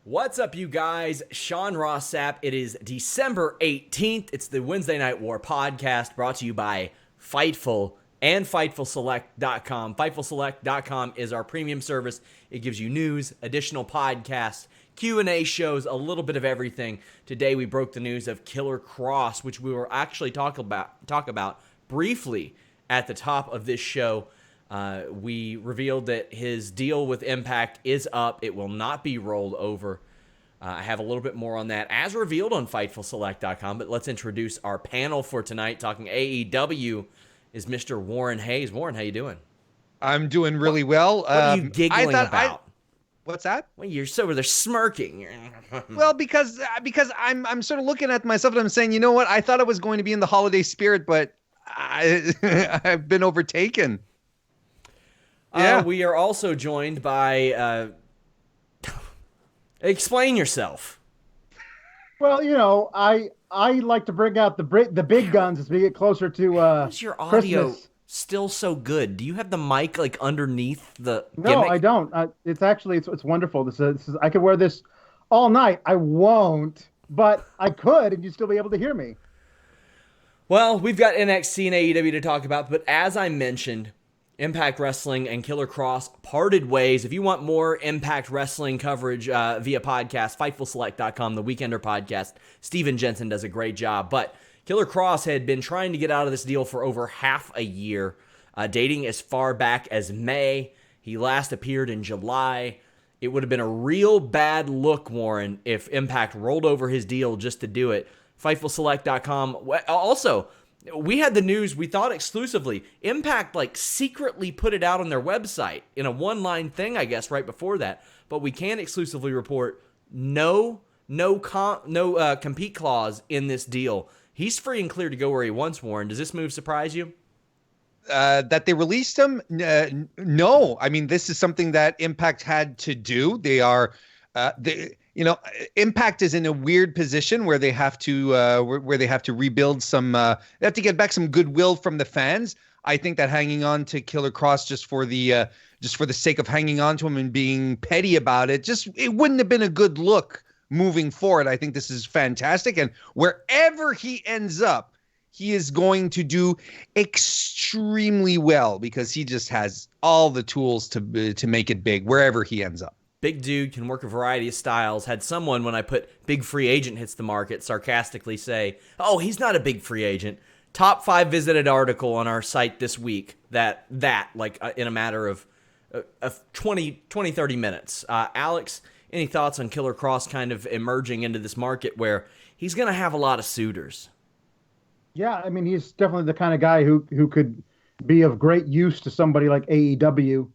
What's up, you guys? Sean Ross Sapp. It is December 18th. It's the Wednesday Night War podcast brought to you by Fightful and FightfulSelect.com. FightfulSelect.com is our premium service. It gives you news, additional podcasts, Q&A shows, a little bit of everything. Today we broke the news of Killer Kross, which we will actually talk about briefly at the top of this show. We revealed that his deal with Impact is up. It will not be rolled over. I have a little bit more on that as revealed on FightfulSelect.com, but let's introduce our panel for tonight. Talking AEW is Mr. Warren Hayes. Warren, how you doing? I'm doing really well. What are you giggling about? What's that? Well, you're so they're smirking. Well, because I'm sort of looking at myself and I'm saying, you know what? I thought I was going to be in the holiday spirit, but I've been overtaken. Yeah. We are also joined by. Explain yourself. Well, you know, I like to bring out the big guns as we get closer to Why is your audio Christmas. still so good? Do you have the mic like underneath the No, gimmick? I don't. It's actually it's wonderful. This is I could wear this all night. I won't, but I could, and you'd still be able to hear me. Well, we've got NXT and AEW to talk about, but as I mentioned, Impact Wrestling and Killer Kross parted ways. If you want more Impact Wrestling coverage via podcast, FightfulSelect.com, the Weekender podcast, Steven Jensen does a great job. But Killer Kross had been trying to get out of this deal for over half a year, dating as far back as May. He last appeared in July. It would have been a real bad look, Warren, if Impact rolled over his deal just to do it. FightfulSelect.com. Also, we had the news, we thought exclusively. Impact secretly put it out on their website in a one-line thing, I guess, right before that. But we can exclusively report no compete clause in this deal. He's free and clear to go where he wants, Warren. Does this move surprise you? That they released him? No. I mean, this is something that Impact had to do. They are, Impact is in a weird position where they have to rebuild some. They have to get back some goodwill from the fans. I think that hanging on to Killer Kross just for the sake of hanging on to him and being petty about it, it wouldn't have been a good look moving forward. I think this is fantastic, and wherever he ends up, he is going to do extremely well because he just has all the tools to make it big wherever he ends up. Big dude, can work a variety of styles. Had someone, when I put big free agent hits the market, sarcastically say, oh, he's not a big free agent. Top 5 visited article on our site this week in a matter of 20, 30 minutes. Alex, any thoughts on Killer Kross kind of emerging into this market where he's going to have a lot of suitors? Yeah, I mean, he's definitely the kind of guy who could be of great use to somebody like AEW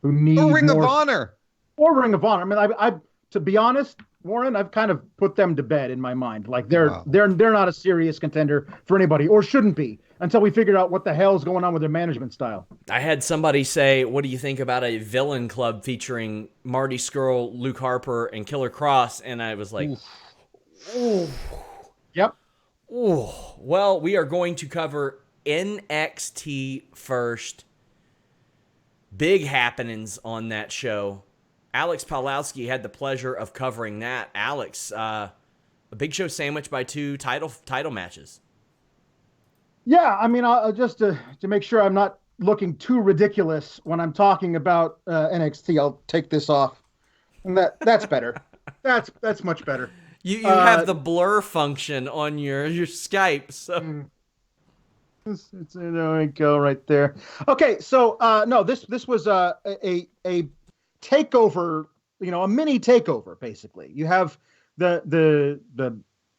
who needs Ring more... of Honor. Or Ring of Honor. I mean, I to be honest, Warren, I've kind of put them to bed in my mind. Like they're not a serious contender for anybody, or shouldn't be, until we figure out what the hell's going on with their management style. I had somebody say, "What do you think about a villain club featuring Marty Scurll, Luke Harper, and Killer Kross?" And I was like, "Ooh, yep." Ooh. Well, we are going to cover NXT first. Big happenings on that show. Alex Pawlowski had the pleasure of covering that. Alex, a Big Show sandwich by 2 title matches. Yeah, I mean, just to make sure I'm not looking too ridiculous when I'm talking about NXT, I'll take this off, and that's better. that's much better. You have the blur function on your Skype, so. There we go, right there. Okay, so no, this was a takeover, a mini takeover, basically. You have the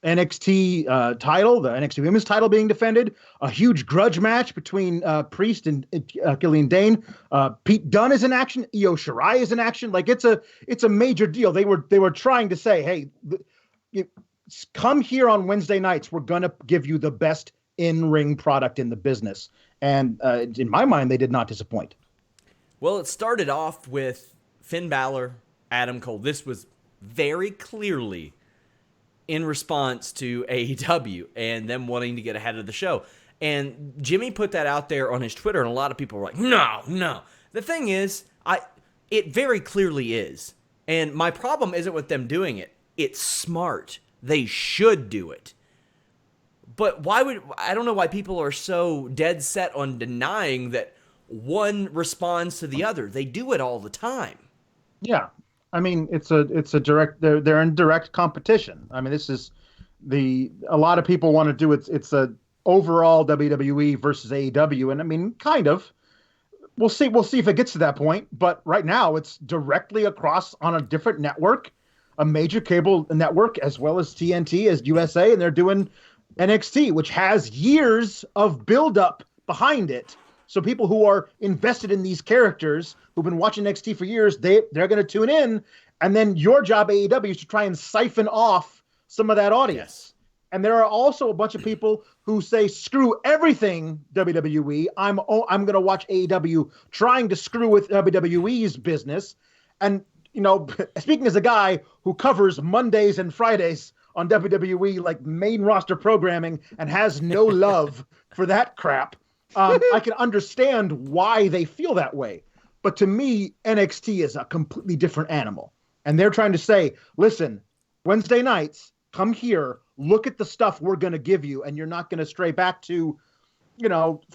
NXT title, the NXT Women's title being defended, a huge grudge match between Priest and Killian Dane. Pete Dunne is in action. Io Shirai is in action. Like it's a major deal. They were trying to say, hey, come here on Wednesday nights. We're gonna give you the best in-ring product in the business. And in my mind, they did not disappoint. Well, it started off with Finn Balor, Adam Cole. This was very clearly in response to AEW and them wanting to get ahead of the show. And Jimmy put that out there on his Twitter, and a lot of people were like, no. The thing is, it very clearly is. And my problem isn't with them doing it. It's smart. They should do it. But I don't know why people are so dead set on denying that one responds to the other. They do it all the time. Yeah. I mean, it's a direct, they're in direct competition. I mean, this is a lot of people want to do it's a overall WWE versus AEW. And I mean, kind of, we'll see if it gets to that point, but right now it's directly across on a different network, a major cable network, as well as TNT, as USA, and they're doing NXT, which has years of buildup behind it. So people who are invested in these characters, who've been watching NXT for years, they're going to tune in. And then your job, AEW, is to try and siphon off some of that audience. Yes. And there are also a bunch of people who say, screw everything, WWE. I'm going to watch AEW, trying to screw with WWE's business. And, speaking as a guy who covers Mondays and Fridays on WWE, like main roster programming, and has no love for that crap, I can understand why they feel that way. But to me, NXT is a completely different animal. And they're trying to say, listen, Wednesday nights, come here, look at the stuff we're going to give you, and you're not going to stray back to,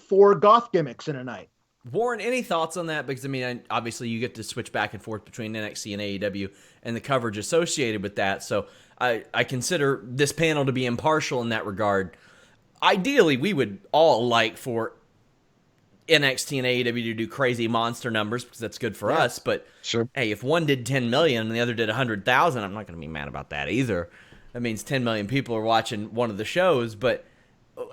4 goth gimmicks in a night. Warren, any thoughts on that? Because, obviously you get to switch back and forth between NXT and AEW and the coverage associated with that. So I consider this panel to be impartial in that regard. Ideally, we would all like for NXT and AEW to do crazy monster numbers because that's good for us. But sure. Hey, if one did 10 million and the other did 100,000, I'm not going to be mad about that either. That means 10 million people are watching one of the shows. But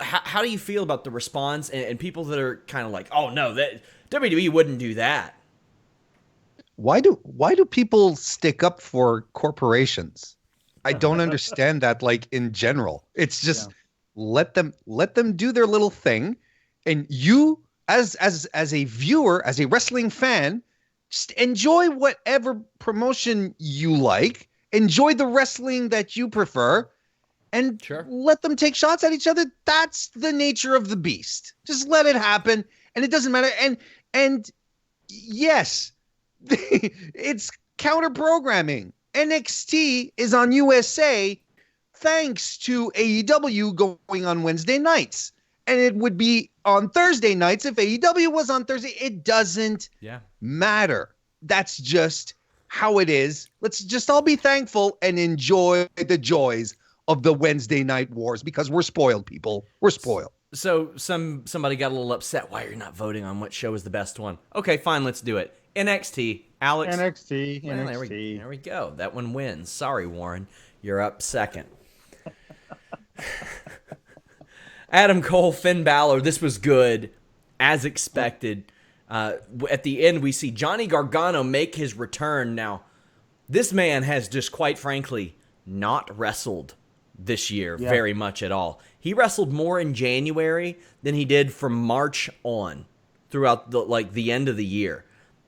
how do you feel about the response and people that are kind of like, oh no, that WWE wouldn't do that? Why do people stick up for corporations? I don't understand that. Like in general, it's just let them do their little thing, and you as a viewer, as a wrestling fan, just enjoy whatever promotion you like. Enjoy the wrestling that you prefer, and let them take shots at each other. That's the nature of the beast. Just let it happen, and it doesn't matter. And yes, it's counter programming. NXT is on USA thanks to AEW going on Wednesday nights, and it would be on Thursday nights if AEW was on Thursday. It doesn't matter. That's just how it is. Let's just all be thankful and enjoy the joys of the Wednesday night wars, because we're spoiled, people. We're spoiled. So somebody got a little upset. Why are you not voting on what show is the best one? Okay, fine, let's do it. NXT. Alex. NXT. Well, NXT. There we go. That one wins. Sorry, Warren. You're up second. Adam Cole, Finn Balor. This was good, as expected. At the end, we see Johnny Gargano make his return. Now, this man has just, quite frankly, not wrestled this year very much at all. He wrestled more in January than he did from March on throughout the end of the year.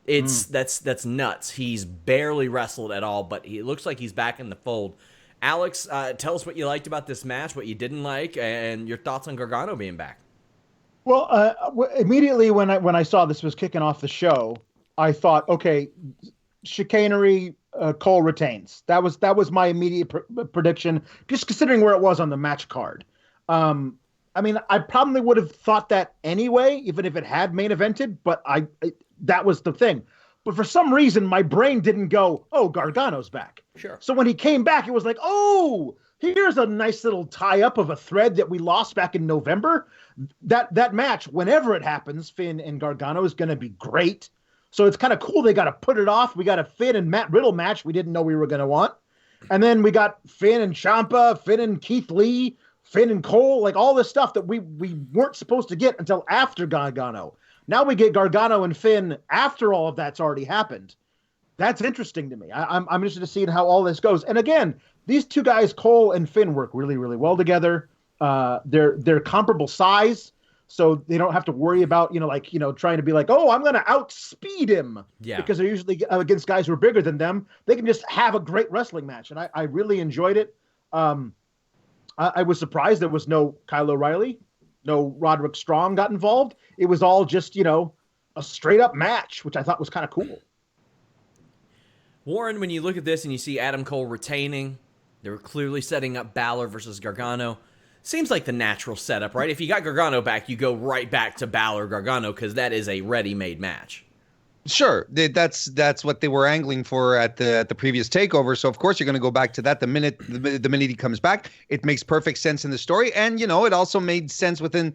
That's nuts. He's barely wrestled at all, but it looks like he's back in the fold. Alex, tell us what you liked about this match, what you didn't like, and your thoughts on Gargano being back. Well, immediately when I saw this was kicking off the show, I thought, okay, chicanery, Cole retains. That was my immediate prediction, just considering where it was on the match card. I probably would have thought that anyway, even if it had main evented, but that was the thing. But for some reason, my brain didn't go, oh, Gargano's back. Sure. So when he came back, it was like, oh, here's a nice little tie-up of a thread that we lost back in November. That match, whenever it happens, Finn and Gargano, is going to be great. So it's kind of cool they got to put it off. We got a Finn and Matt Riddle match we didn't know we were going to want. And then we got Finn and Ciampa, Finn and Keith Lee, Finn and Cole, like all this stuff that we weren't supposed to get until after Gargano. Now we get Gargano and Finn after all of that's already happened. That's interesting to me. I'm interested to see how all this goes. And again, these two guys, Cole and Finn, work really, really well together. They're comparable size, so they don't have to worry about trying to be like, oh, I'm going to outspeed him. Yeah. Because they're usually against guys who are bigger than them. They can just have a great wrestling match, and I really enjoyed it. I was surprised there was no Kyle O'Reilly, no Roderick Strong got involved. It was all just a straight up match, which I thought was kind of cool. Warren, when you look at this and you see Adam Cole retaining, they were clearly setting up Balor versus Gargano. Seems like the natural setup, right? If you got Gargano back, you go right back to Balor Gargano because that is a ready-made match. Sure, that's what they were angling for at the previous takeover. So of course you're going to go back to that the minute he comes back. It makes perfect sense in the story, and it also made sense within.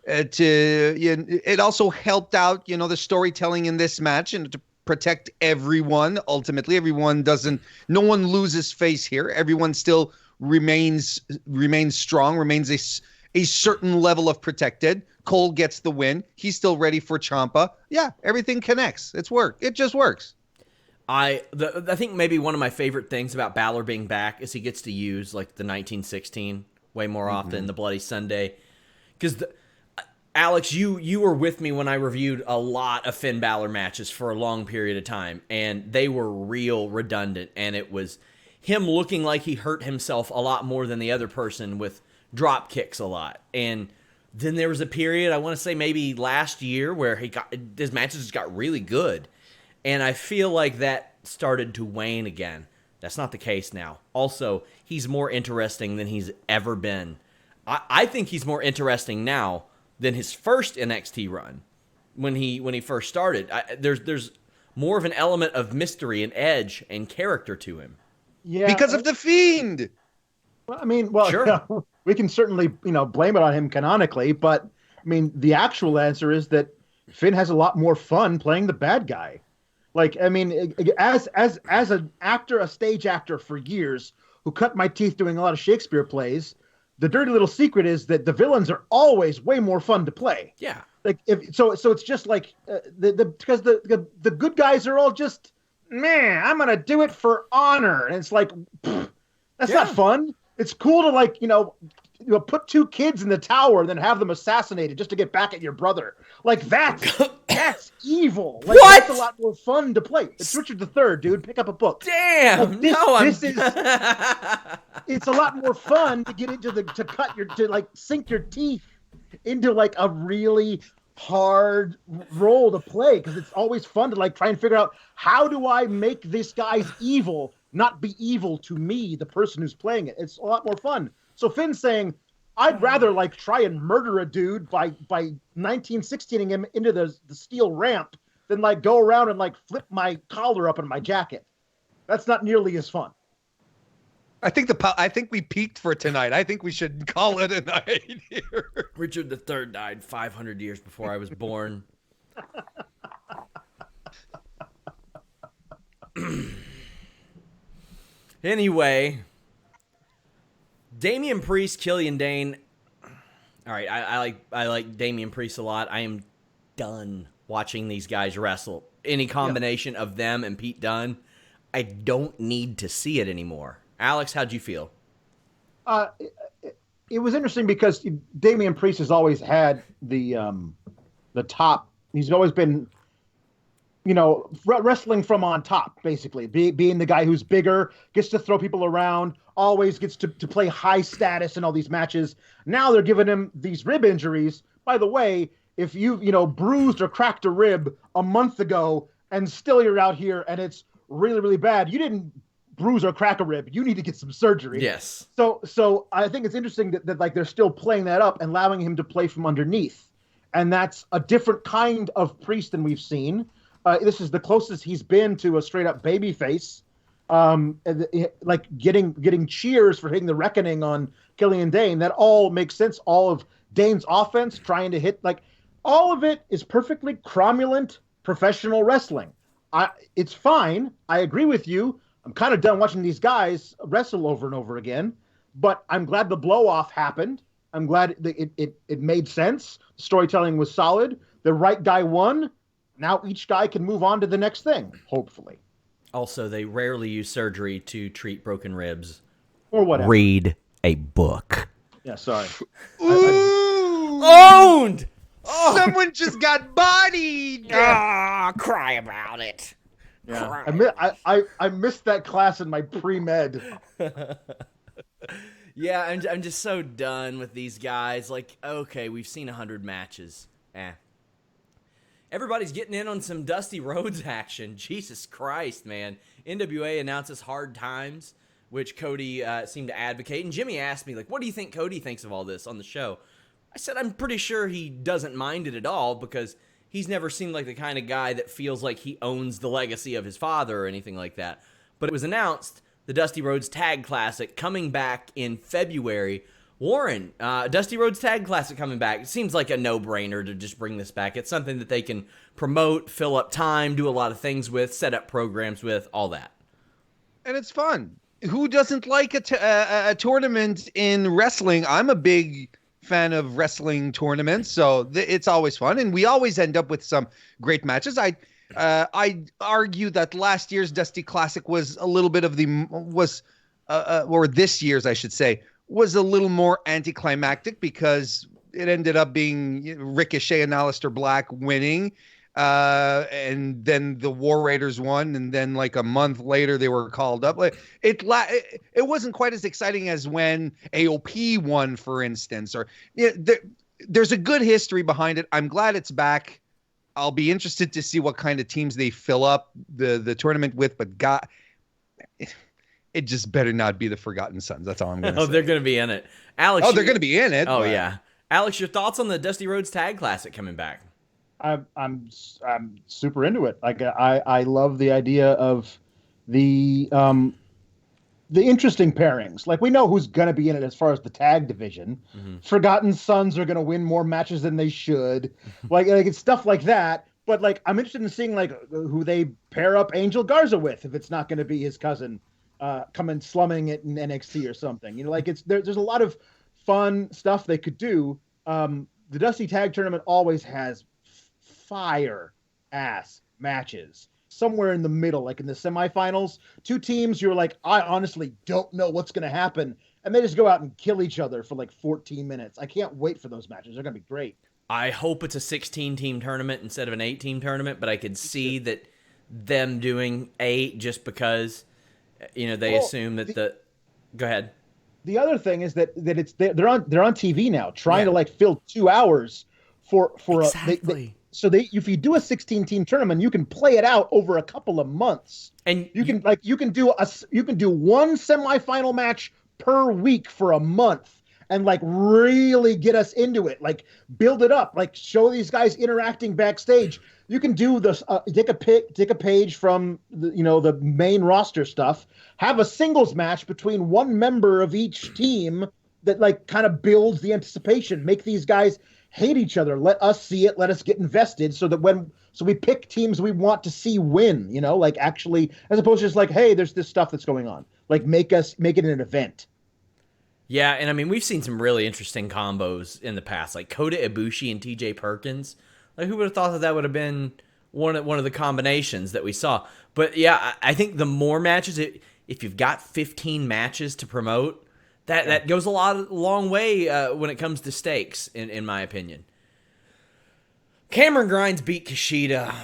It also helped out the storytelling in this match and to protect everyone. Ultimately, no one loses face here. Everyone still remains strong, remains a certain level of protected. Cole gets the win. He's still ready for Ciampa. Yeah, everything connects. It just works. I think maybe one of my favorite things about Balor being back is he gets to use like the 1916 way more often, the Bloody Sunday. Because Alex, you were with me when I reviewed a lot of Finn Balor matches for a long period of time, and they were real redundant, and it was him looking like he hurt himself a lot more than the other person with drop kicks a lot. And then there was a period, I want to say maybe last year, where his matches just got really good. And I feel like that started to wane again. That's not the case now. Also, he's more interesting than he's ever been. I think he's more interesting now than his first NXT run when he first started. There's more of an element of mystery and edge and character to him. Yeah, because of the Fiend. Well, I mean, Sure. We can certainly, blame it on him canonically, but I mean, the actual answer is that Finn has a lot more fun playing the bad guy. Like, I mean, as an actor, a stage actor for years, who cut my teeth doing a lot of Shakespeare plays, the dirty little secret is that the villains are always way more fun to play. Yeah. Like, so it's just like because the good guys are all just, man, I'm gonna do it for honor, and it's like, that's not fun. It's cool to put two kids in the tower and then have them assassinated just to get back at your brother. Like that's evil. Like, what? That's a lot more fun to play. It's Richard III, dude. Pick up a book. Damn. It's a lot more fun to get into sink your teeth into like a really hard role to play, because it's always fun to try and figure out, how do I make this guy's evil not be evil to me, the person who's playing it. It's a lot more fun. So Finn's saying, I'd rather try and murder a dude by 1916ing him into the steel ramp than go around and flip my collar up in my jacket. That's not nearly as fun. I think we peaked for tonight. I think we should call it a night here. Richard III died 500 years before I was born. Anyway, Damian Priest, Killian Dane. All right, I like Damian Priest a lot. I am done watching these guys wrestle. Any combination of them and Pete Dunne, I don't need to see it anymore. Alex, how'd you feel? It was interesting because Damian Priest has always had the top. He's always been, wrestling from on top, basically, being the guy who's bigger, gets to throw people around, always gets to play high status in all these matches. Now they're giving him these rib injuries. By the way, if you bruised or cracked a rib a month ago and still you're out here and it's really, really bad, you didn't bruise or crack a rib. You need to get some surgery. Yes. So I think it's interesting that they're still playing that up and allowing him to play from underneath. And that's a different kind of Priest than we've seen. This is the closest he's been to a straight up baby face. Getting cheers for hitting the reckoning on Killian Dane. That all makes sense. All of Dane's offense, trying to hit, all of it is perfectly cromulent professional wrestling. It's fine. I agree with you. I'm kind of done watching these guys wrestle over and over again, but I'm glad the blow-off happened. I'm glad it made sense. Storytelling was solid. The right guy won. Now each guy can move on to the next thing, hopefully. Also, they rarely use surgery to treat broken ribs. Or whatever. Read a book. Yeah, sorry. Owned! Oh. Someone just got bodied! Cry about it. Yeah. I missed that class in my pre-med. Yeah, I'm just so done with these guys. Okay, we've seen 100 matches. everybody's getting in on some Dusty Rhodes action. Jesus Christ, man. NWA announces Hard Times, which Cody seemed to advocate. And Jimmy asked me, like, what do you think Cody thinks of all this on the show? I said, I'm pretty sure he doesn't mind it at all because he's never seemed like the kind of guy that feels like he owns the legacy of his father or anything like that. But it was announced, the Dusty Rhodes Tag Classic coming back in February. Warren, Dusty Rhodes Tag Classic coming back. It seems like a no-brainer to just bring this back. It's something that they can promote, fill up time, do a lot of things with, set up programs with, all that. And it's fun. Who doesn't like a tournament in wrestling? I'm a big fan of wrestling tournaments, so it's always fun, and we always end up with some great matches. I argue that last year's Dusty Classic was a little bit of or this year's, I should say, was a little more anticlimactic because it ended up being Ricochet and Aleister Black winning, and then the War Raiders won, and then like a month later they were called up. It wasn't quite as exciting as when AOP won, for instance. Or there's a good history behind it. I'm glad it's back. I'll be interested to see what kind of teams they fill up the tournament with. But God, it just better not be the Forgotten Sons. That's all I'm going to say. Oh, they're going to be in it, Alex. They're going to be in it. Oh, yeah, Alex, your thoughts on the Dusty Rhodes Tag Classic coming back? I'm super into it. Like I love the idea of the interesting pairings. Like we know who's gonna be in it as far as the tag division. Mm-hmm. Forgotten Sons are gonna win more matches than they should. like it's stuff like that. But like I'm interested in seeing like who they pair up Angel Garza with if it's not gonna be his cousin coming slumming it in NXT or something. You know, like there's a lot of fun stuff they could do. The Dusty Tag Tournament always has fire ass matches somewhere in the middle, like in the semifinals. Two teams you're like, I honestly don't know what's going to happen. And they just go out and kill each other for like 14 minutes. I can't wait for those matches. They're going to be great. I hope it's a 16-team tournament instead of an 8-team tournament, but I could see that them doing 8 just because, they assume that go ahead. The other thing is that they're on TV now trying to like fill 2 hours for exactly. If you do a 16-team tournament, you can play it out over a couple of months, and you can do one semifinal match per week for a month, and like really get us into it, like build it up, like show these guys interacting backstage. You can do this, take a page from the main roster stuff, have a singles match between one member of each team that like kind of builds the anticipation, make these guys hate each other. Let us see it. Let us get invested so that we pick teams we want to see win, like actually, as opposed to just like, hey, there's this stuff that's going on. Like make it an event. Yeah. And I mean, we've seen some really interesting combos in the past, like Kota Ibushi and TJ Perkins. Like who would have thought that would have been one of the combinations that we saw? But yeah, I think the more matches, if you've got 15 matches to promote, that goes a long way when it comes to stakes, in my opinion. Cameron Grimes beat Kushida.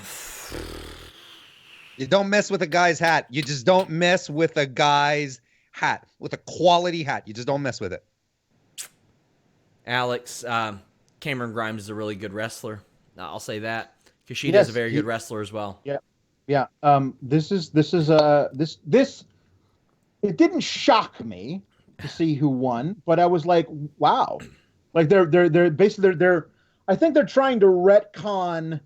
You don't mess with a guy's hat. You just don't mess with a guy's hat, with a quality hat. You just don't mess with it. Alex, Cameron Grimes is a really good wrestler. I'll say that. Kushida is a very good wrestler as well. Yeah, yeah. This it didn't shock me to see who won, but I was like, wow. Like they're basically I think they're trying to retcon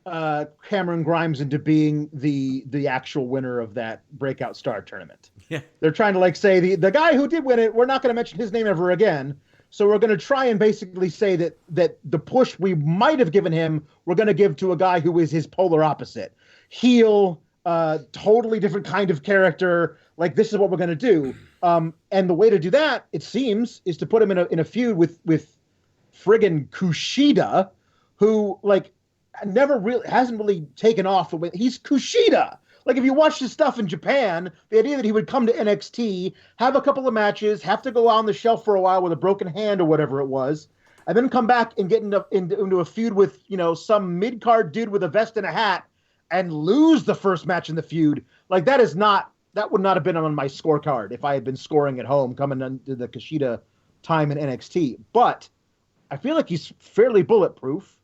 Cameron Grimes into being the actual winner of that Breakout Star tournament. Yeah. They're trying to like say the guy who did win it, we're not going to mention his name ever again. So we're going to try and basically say that the push we might have given him, we're going to give to a guy who is his polar opposite. Heel, totally different kind of character. Like this is what we're going to do. And the way to do that, it seems, is to put him in a feud with friggin' Kushida, who like hasn't really taken off. He's Kushida. Like if you watch his stuff in Japan, the idea that he would come to NXT, have a couple of matches, have to go on the shelf for a while with a broken hand or whatever it was, and then come back and get into a feud with some mid-card dude with a vest and a hat and lose the first match in the feud. Like that would not have been on my scorecard if I had been scoring at home coming into the Kushida time in NXT. But I feel like he's fairly bulletproof.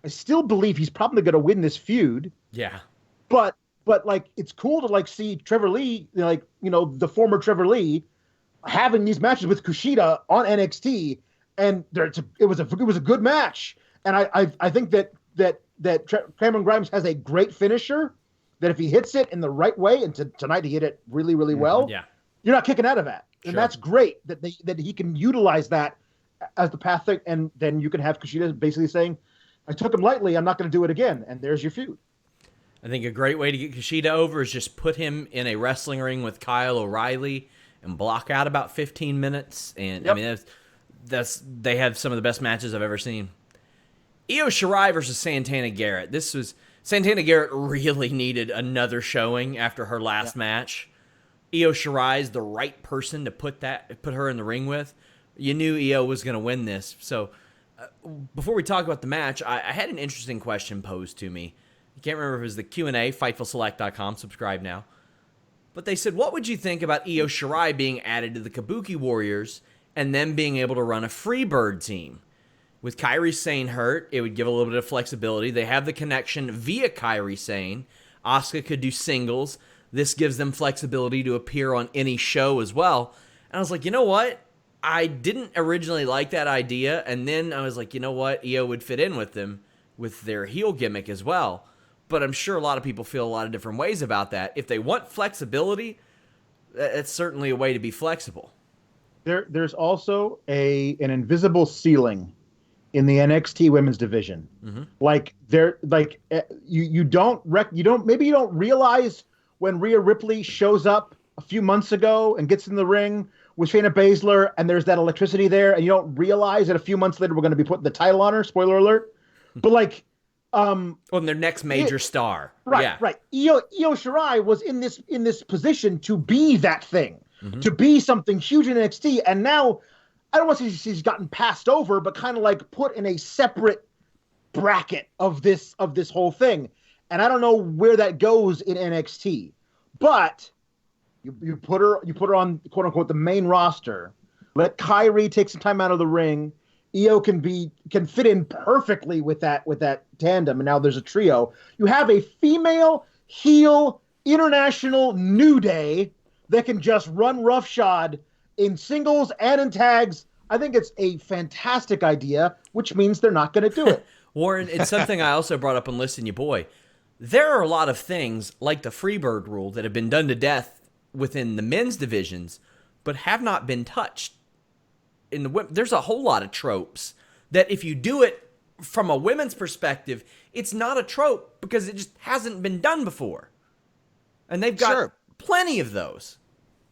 I still believe he's probably going to win this feud. Yeah. But like, it's cool to like see Trevor Lee, like, the former Trevor Lee, having these matches with Kushida on NXT, and it was a good match. And I think that Cameron Grimes has a great finisher. That if he hits it in the right way, and tonight he hit it really, really well. Yeah. You're not kicking out of that, and Sure. that's great that he can utilize that as the path thing, and then you can have Kushida basically saying, "I took him lightly. I'm not going to do it again." And there's your feud. I think a great way to get Kushida over is just put him in a wrestling ring with Kyle O'Reilly and block out about 15 minutes. And Yep. I mean, they have some of the best matches I've ever seen. Io Shirai versus Santana Garrett. Santana Garrett really needed another showing after her last match. Io Shirai is the right person to put her in the ring with. You knew Io was going to win this. So before we talk about the match, I had an interesting question posed to me. I can't remember if it was the Q&A, FightfulSelect.com, subscribe now. But they said, what would you think about Io Shirai being added to the Kabuki Warriors and them being able to run a Freebird team? With Kairi Sane hurt, it would give a little bit of flexibility. They have the connection via Kairi Sane. Asuka could do singles. This gives them flexibility to appear on any show as well. And I was like, you know what? I didn't originally like that idea. And then I was like, you know what? Io would fit in with them with their heel gimmick as well. But I'm sure a lot of people feel a lot of different ways about that. If they want flexibility, it's certainly a way to be flexible. There's also an invisible ceiling in the NXT women's division. Mm-hmm. You don't realize when Rhea Ripley shows up a few months ago and gets in the ring with Shayna Baszler, and there's that electricity there, and you don't realize that a few months later we're going to be putting the title on her. Spoiler alert. But on their next major star. Right, yeah. right. Io Shirai was in this position to be that thing, to be something huge in NXT, and now I don't want to say she's gotten passed over, but kind of like put in a separate bracket of this whole thing. And I don't know where that goes in NXT, but you put her on, quote unquote, the main roster. Let Kairi take some time out of the ring. Io can fit in perfectly with that tandem, and now there's a trio. You have a female heel international New Day that can just run roughshod in singles and in tags. I think it's a fantastic idea, which means they're not going to do it. Warren, it's something I also brought up on Listen You Boy. There are a lot of things like the Freebird rule that have been done to death within the men's divisions, but have not been touched. There's a whole lot of tropes that if you do it from a women's perspective, it's not a trope because it just hasn't been done before. And they've got plenty of those.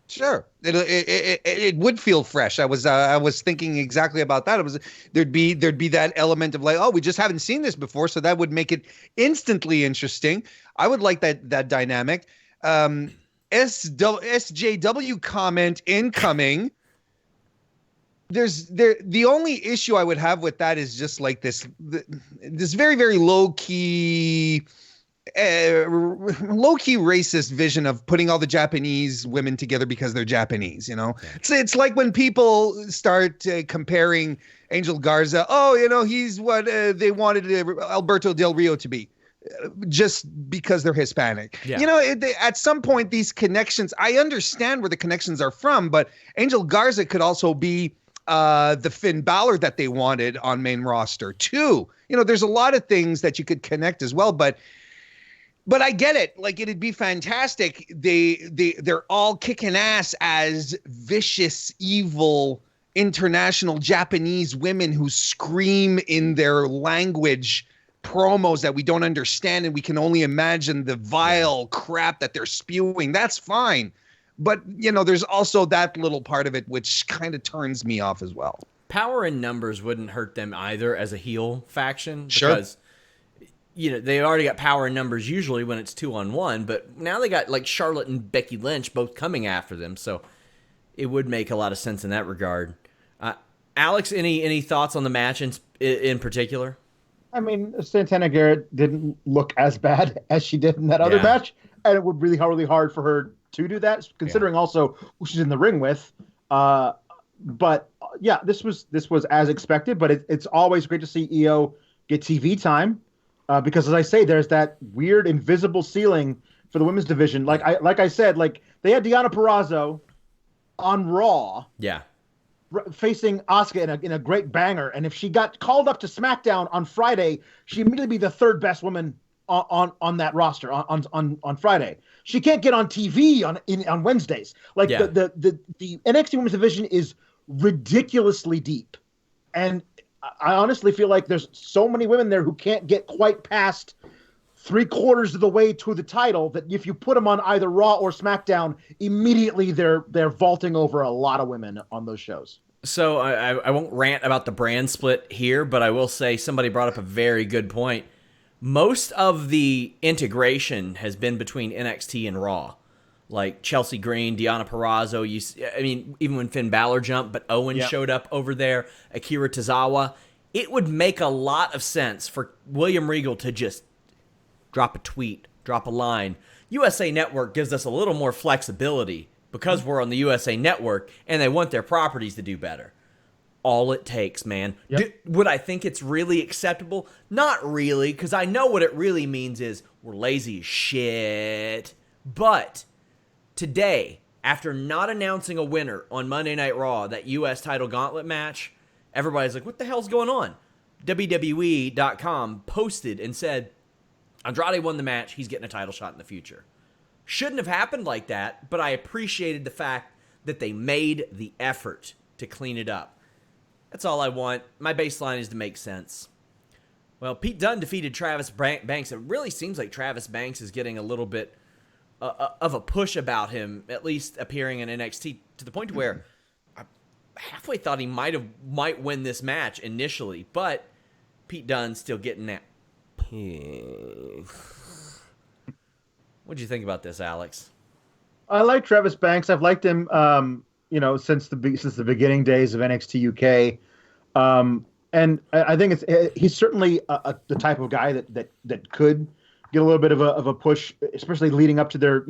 Sure, it would feel fresh. I was thinking exactly about that. There'd be that element of like, oh, we just haven't seen this before, so that would make it instantly interesting. I would like that dynamic. SJW comment incoming. The only issue I would have with that is just like this very, very low key racist vision of putting all the Japanese women together because they're Japanese. It's like when people start comparing Angel Garza. Oh, he's what they wanted Alberto Del Rio to be. Just because they're Hispanic. Yeah. At some point, these connections, I understand where the connections are from, but Angel Garza could also be the Finn Balor that they wanted on main roster too. There's a lot of things that you could connect as well, but I get it. Like, it'd be fantastic. They're all kicking ass as vicious, evil, international Japanese women who scream in their language promos that we don't understand, and we can only imagine the vile crap that they're spewing. That's fine. But, there's also that little part of it which kind of turns me off as well. Power in numbers wouldn't hurt them either as a heel faction. Sure. Because, they already got power in numbers usually when it's 2-on-1, but now they got like Charlotte and Becky Lynch both coming after them. So it would make a lot of sense in that regard. Alex, any thoughts on the match in particular? I mean, Santana Garrett didn't look as bad as she did in that other match, and it would really hard for her to do that, considering also who she's in the ring with. But this was as expected. But it's always great to see Io get TV time, because as I say, there's that weird invisible ceiling for the women's division. Like I said, like they had Deonna Purrazzo on Raw, Yeah. facing Asuka in a great banger, and if she got called up to SmackDown on Friday, she'd immediately be the third best woman on that roster on Friday. She can't get on TV on Wednesdays. Like the NXT Women's Division is ridiculously deep, and I honestly feel like there's so many women there who can't get quite past 3/4 of the way to the title that if you put them on either Raw or SmackDown, immediately they're vaulting over a lot of women on those shows. So I won't rant about the brand split here, but I will say somebody brought up a very good point. Most of the integration has been between NXT and Raw. Like Chelsea Green, Deonna Purrazzo, even when Finn Balor jumped, but Owen showed up over there, Akira Tozawa. It would make a lot of sense for William Regal to just drop a tweet, drop a line. USA Network gives us a little more flexibility because we're on the USA Network and they want their properties to do better. All it takes, man. Yep. Would I think it's really acceptable? Not really, because I know what it really means is we're lazy as shit. But today, after not announcing a winner on Monday Night Raw, that U.S. title gauntlet match, everybody's like, what the hell's going on? WWE.com posted and said, Andrade won the match. He's getting a title shot in the future. Shouldn't have happened like that, but I appreciated the fact that they made the effort to clean it up. That's all I want. My baseline is to make sense. Well, Pete Dunne defeated Travis Banks. It really seems like Travis Banks is getting a little bit of a push about him, at least appearing in NXT, to the point to where I halfway thought he might win this match initially, but Pete Dunne's still getting that. What'd you think about this, Alex? I like Travis Banks. I've liked him, since the beginning days of NXT UK, and I think he's certainly the type of guy that could get a little bit of a push, especially leading up to their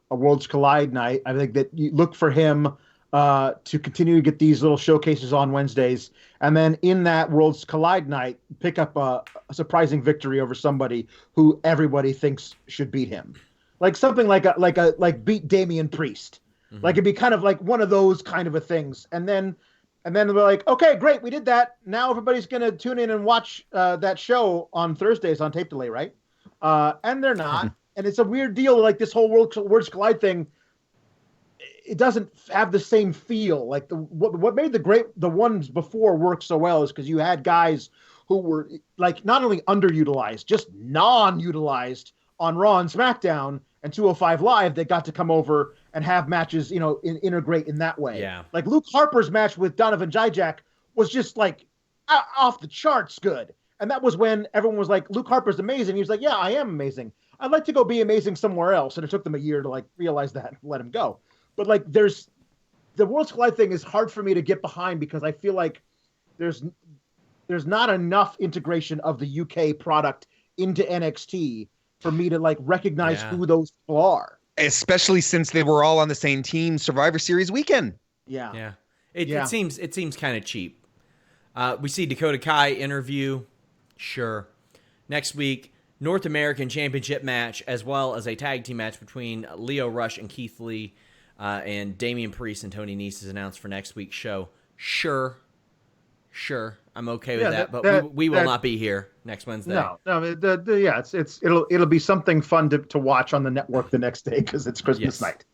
a Worlds Collide night. I think that you look for him to continue to get these little showcases on Wednesdays, and then in that Worlds Collide night, pick up a surprising victory over somebody who everybody thinks should beat him, like something like beat Damian Priest. Mm-hmm. Like it'd be kind of like one of those kind of a things, and then we're like, okay, great, we did that. Now everybody's gonna tune in and watch that show on Thursdays on Tape Delay, right? And they're not, and it's a weird deal. Like this whole Worlds Collide thing, it doesn't have the same feel. Like what made the ones before work so well is because you had guys who were like not only underutilized, just non-utilized on Raw and SmackDown and 205 Live. They got to come over and have matches, integrate in that way. Yeah. Like Luke Harper's match with Donovan Dijak was just like off the charts good. And that was when everyone was like, Luke Harper's amazing. He was like, yeah, I am amazing. I'd like to go be amazing somewhere else. And it took them a year to like realize that and let him go. But like the Worlds Collide thing is hard for me to get behind because I feel like there's not enough integration of the UK product into NXT for me to like recognize who those people are. Especially since they were all on the same team Survivor Series weekend. Yeah. It seems kind of cheap. We see Dakota Kai interview. Sure. Next week, North American Championship match, as well as a tag team match between Lio Rush and Keith Lee, and Damian Priest and Tony Nese is announced for next week's show. Sure. I'm okay with that, but we will not be here next Wednesday. No, it'll be something fun to watch on the network the next day because it's Christmas night.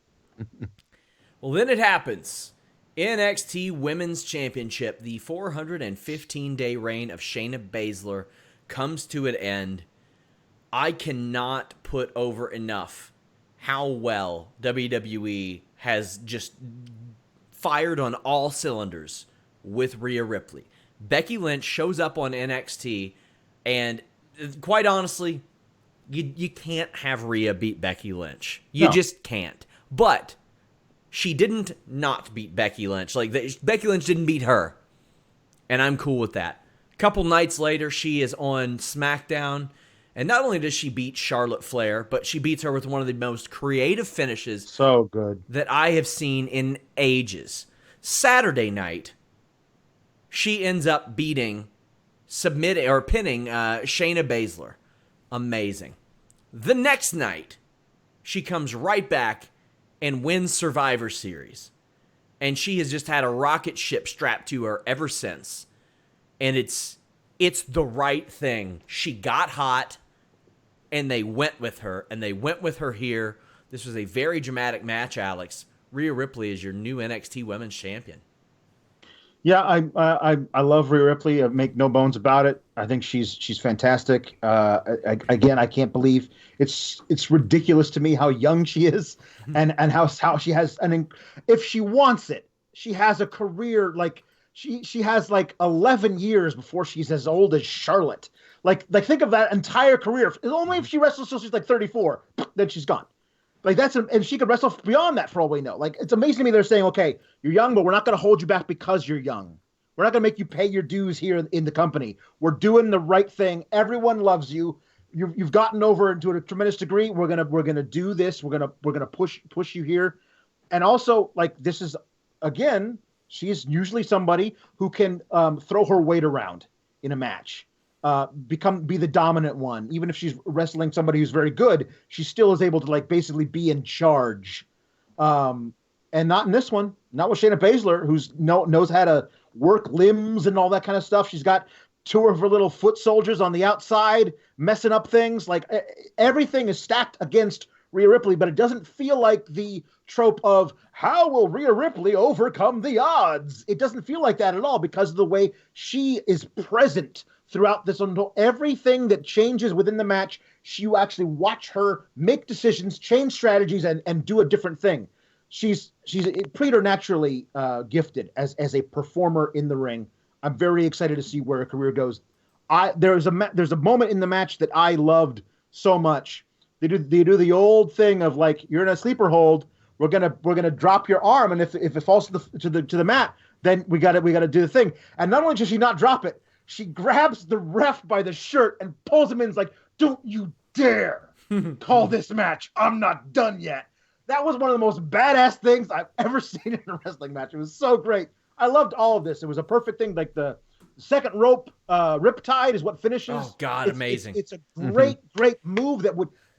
Well, then it happens. NXT Women's Championship, the 415-day reign of Shayna Baszler, comes to an end. I cannot put over enough how well WWE has just fired on all cylinders with Rhea Ripley. Becky Lynch shows up on NXT, and quite honestly, you can't have Rhea beat Becky Lynch. You just can't. But she didn't not beat Becky Lynch. Becky Lynch didn't beat her, and I'm cool with that. A couple nights later, she is on SmackDown, and not only does she beat Charlotte Flair, but she beats her with one of the most creative finishes so good that I have seen in ages. Saturday night, she ends up beating submitting or pinning Shayna Baszler. Amazing. The next night, she comes right back and wins Survivor Series. And she has just had a rocket ship strapped to her ever since. And it's the right thing. She got hot, and they went with her, and they went with her here. This was a very dramatic match, Alex. Rhea Ripley is your new NXT Women's Champion. Yeah, I love Rhea Ripley. I make no bones about it. I think she's fantastic. Again, I can't believe it's ridiculous to me how young she is, and how she has if she wants it, she has a career like she has like 11 years before she's as old as Charlotte. Like think of that entire career. Only if she wrestles till she's like 34, then she's gone. Like and she could wrestle beyond that for all we know. Like, it's amazing to me they're saying, okay, you're young, but we're not going to hold you back because you're young. We're not going to make you pay your dues here in the company. We're doing the right thing. Everyone loves you. You've gotten over to a tremendous degree. We're gonna do this. We're gonna push you here. And also, like, this is, again, she's usually somebody who can throw her weight around in a match. Be the dominant one. Even if she's wrestling somebody who's very good, she still is able to, like, basically be in charge. And not in this one. Not with Shayna Baszler, who's knows how to work limbs and all that kind of stuff. She's got two of her little foot soldiers on the outside messing up things. Like, everything is stacked against Rhea Ripley, but it doesn't feel like the trope of how will Rhea Ripley overcome the odds. It doesn't feel like that at all because of the way she is present throughout this. Until everything that changes within the match, you actually watch her make decisions, change strategies, and do a different thing. She's preternaturally gifted as a performer in the ring. I'm very excited to see where her career goes. There's a moment in the match that I loved so much. They do the old thing of, like, you're in a sleeper hold. We're gonna drop your arm, and if it falls to the mat, then we gotta do the thing. And not only does she not drop it, she grabs the ref by the shirt and pulls him in. It's like, don't you dare call this match. I'm not done yet. That was one of the most badass things I've ever seen in a wrestling match. It was so great. I loved all of this. It was a perfect thing. Like, the second rope riptide is what finishes. Oh, God, amazing. It's a great move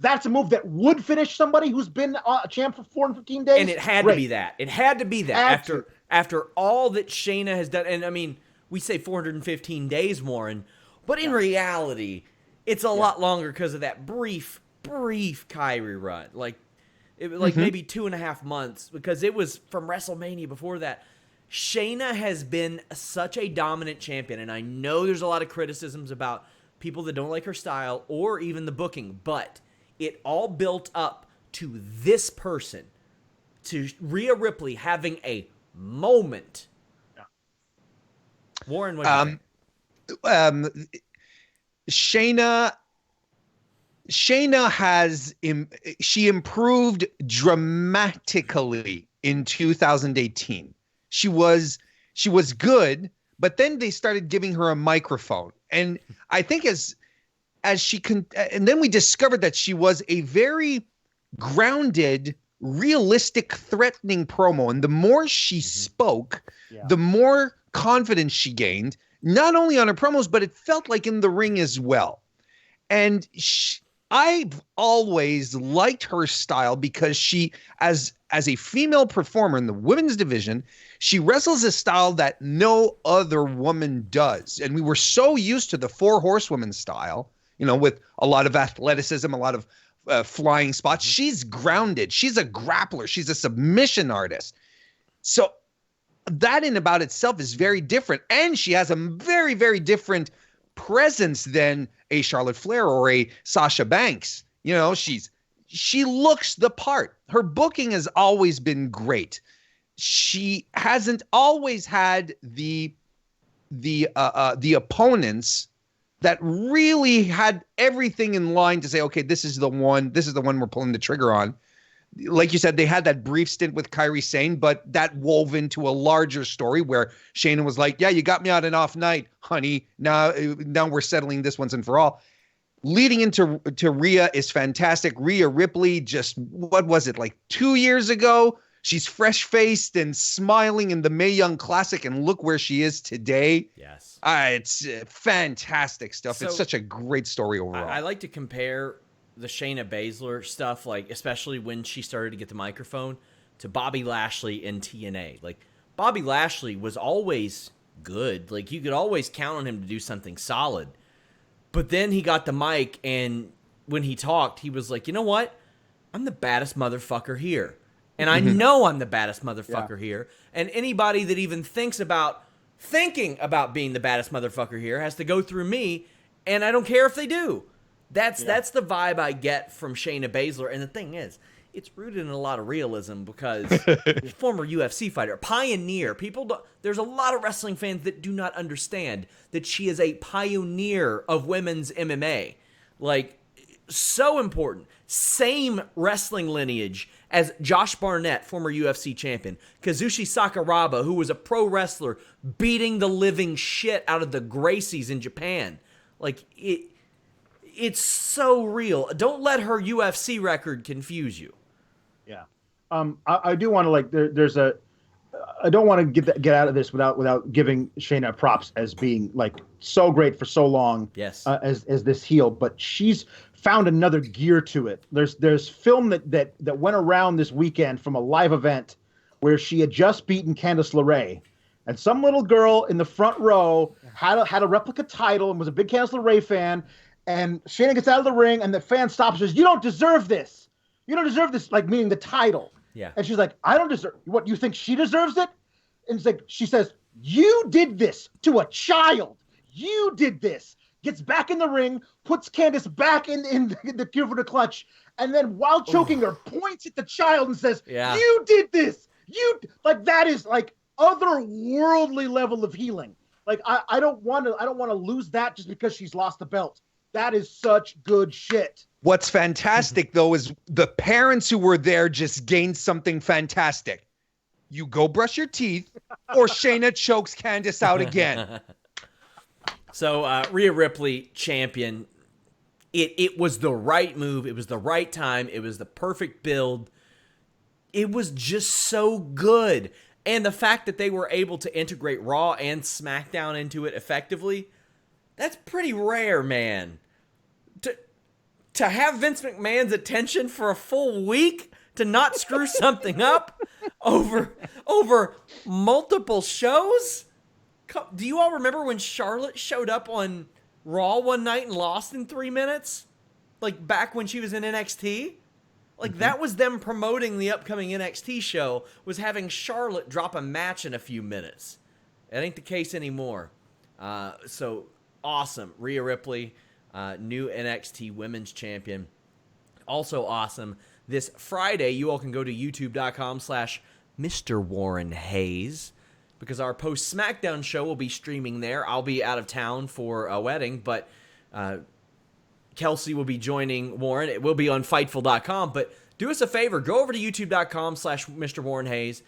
that's a move that would finish somebody who's been a champ for 415 days. And it had to be that. It had to be that after all that Shayna has done. And I mean, we say 415 days, Warren, but in reality, it's a lot longer because of that brief Kyrie run. Like, it was like maybe 2.5 months, because it was from WrestleMania before that. Shayna has been such a dominant champion, and I know there's a lot of criticisms about people that don't like her style or even the booking, but it all built up to this person, to Rhea Ripley having a moment. Yeah. Warren, what do you think? Shayna she improved dramatically in 2018. She was good, but then they started giving her a microphone, and I think and then we discovered that she was a very grounded, realistic, threatening promo. And the more she spoke, the more confidence she gained, not only on her promos, but it felt like in the ring as well. And I've always liked her style because she, as a female performer in the women's division, she wrestles a style that no other woman does. And we were so used to the 4 horsewomen style, with a lot of athleticism, a lot of flying spots. She's grounded. She's a grappler. She's a submission artist. So that in about itself is very different. And she has a very, very different presence than a Charlotte Flair or a Sasha Banks. She looks the part. Her booking has always been great. She hasn't always had the opponents that really had everything in line to say, okay, this is the one we're pulling the trigger on. Like you said, they had that brief stint with Kairi Sane, but that wove into a larger story where Shayna was like, yeah, you got me on an off night, honey. Now we're settling this once and for all. Leading into Rhea is fantastic. Rhea Ripley, just, what was it, like 2 years ago? she's fresh-faced and smiling in the Mae Young Classic, and look where she is today. Yes. It's fantastic stuff. So, it's such a great story overall. I like to compare the Shayna Baszler stuff, like especially when she started to get the microphone, to Bobby Lashley in TNA. Like, Bobby Lashley was always good. Like, you could always count on him to do something solid. But then he got the mic, and when he talked, he was like, you know what? I'm the baddest motherfucker here. And I know I'm the baddest motherfucker here. And anybody that even thinking about being the baddest motherfucker here has to go through me, and I don't care if they do. That's the vibe I get from Shayna Baszler. And the thing is, it's rooted in a lot of realism because former UFC fighter, pioneer. There's a lot of wrestling fans that do not understand that she is a pioneer of women's MMA. Like, so important. Same wrestling lineage as Josh Barnett, former UFC champion. Kazushi Sakuraba, who was a pro wrestler, beating the living shit out of the Gracies in Japan. Like, it's so real. Don't let her UFC record confuse you. Yeah. I do want to I don't want to get out of this without giving Shayna props as being like so great for so long. Yes. As this heel, but she's found another gear to it. There's film that went around this weekend from a live event where she had just beaten Candice LeRae, and some little girl in the front row had a replica title and was a big Candice LeRae fan. And Shayna gets out of the ring, and the fan stops and says, "You don't deserve this. You don't deserve this," like meaning the title. Yeah. And she's like, "I don't deserve. What, you think she deserves it?" And it's like, she says, "You did this to a child. You did this." Gets back in the ring, puts Candice back in the cue for the clutch, and then while choking her, points at the child and says, "You did this. That is like otherworldly level of healing. Like, I don't want to lose that just because she's lost the belt. That is such good shit." What's fantastic, though, is the parents who were there just gained something fantastic. You go brush your teeth, or Shayna chokes Candice out again. So, Rhea Ripley, champion. It was the right move. It was the right time. It was the perfect build. It was just so good. And the fact that they were able to integrate Raw and SmackDown into it effectively, that's pretty rare, man. To have Vince McMahon's attention for a full week, to not screw something up over multiple shows? Do you all remember when Charlotte showed up on Raw one night and lost in 3 minutes? Like, back when she was in NXT? Like, that was them promoting the upcoming NXT show, was having Charlotte drop a match in a few minutes. That ain't the case anymore. So, awesome. Rhea Ripley, new NXT Women's Champion. Also awesome. This Friday, you all can go to youtube.com/Mr. Warren Hayes, because our post-SmackDown show will be streaming there. I'll be out of town for a wedding, but Kelsey will be joining Warren. It will be on Fightful.com, but do us a favor. Go over to youtube.com/Mr. Warren Hayes.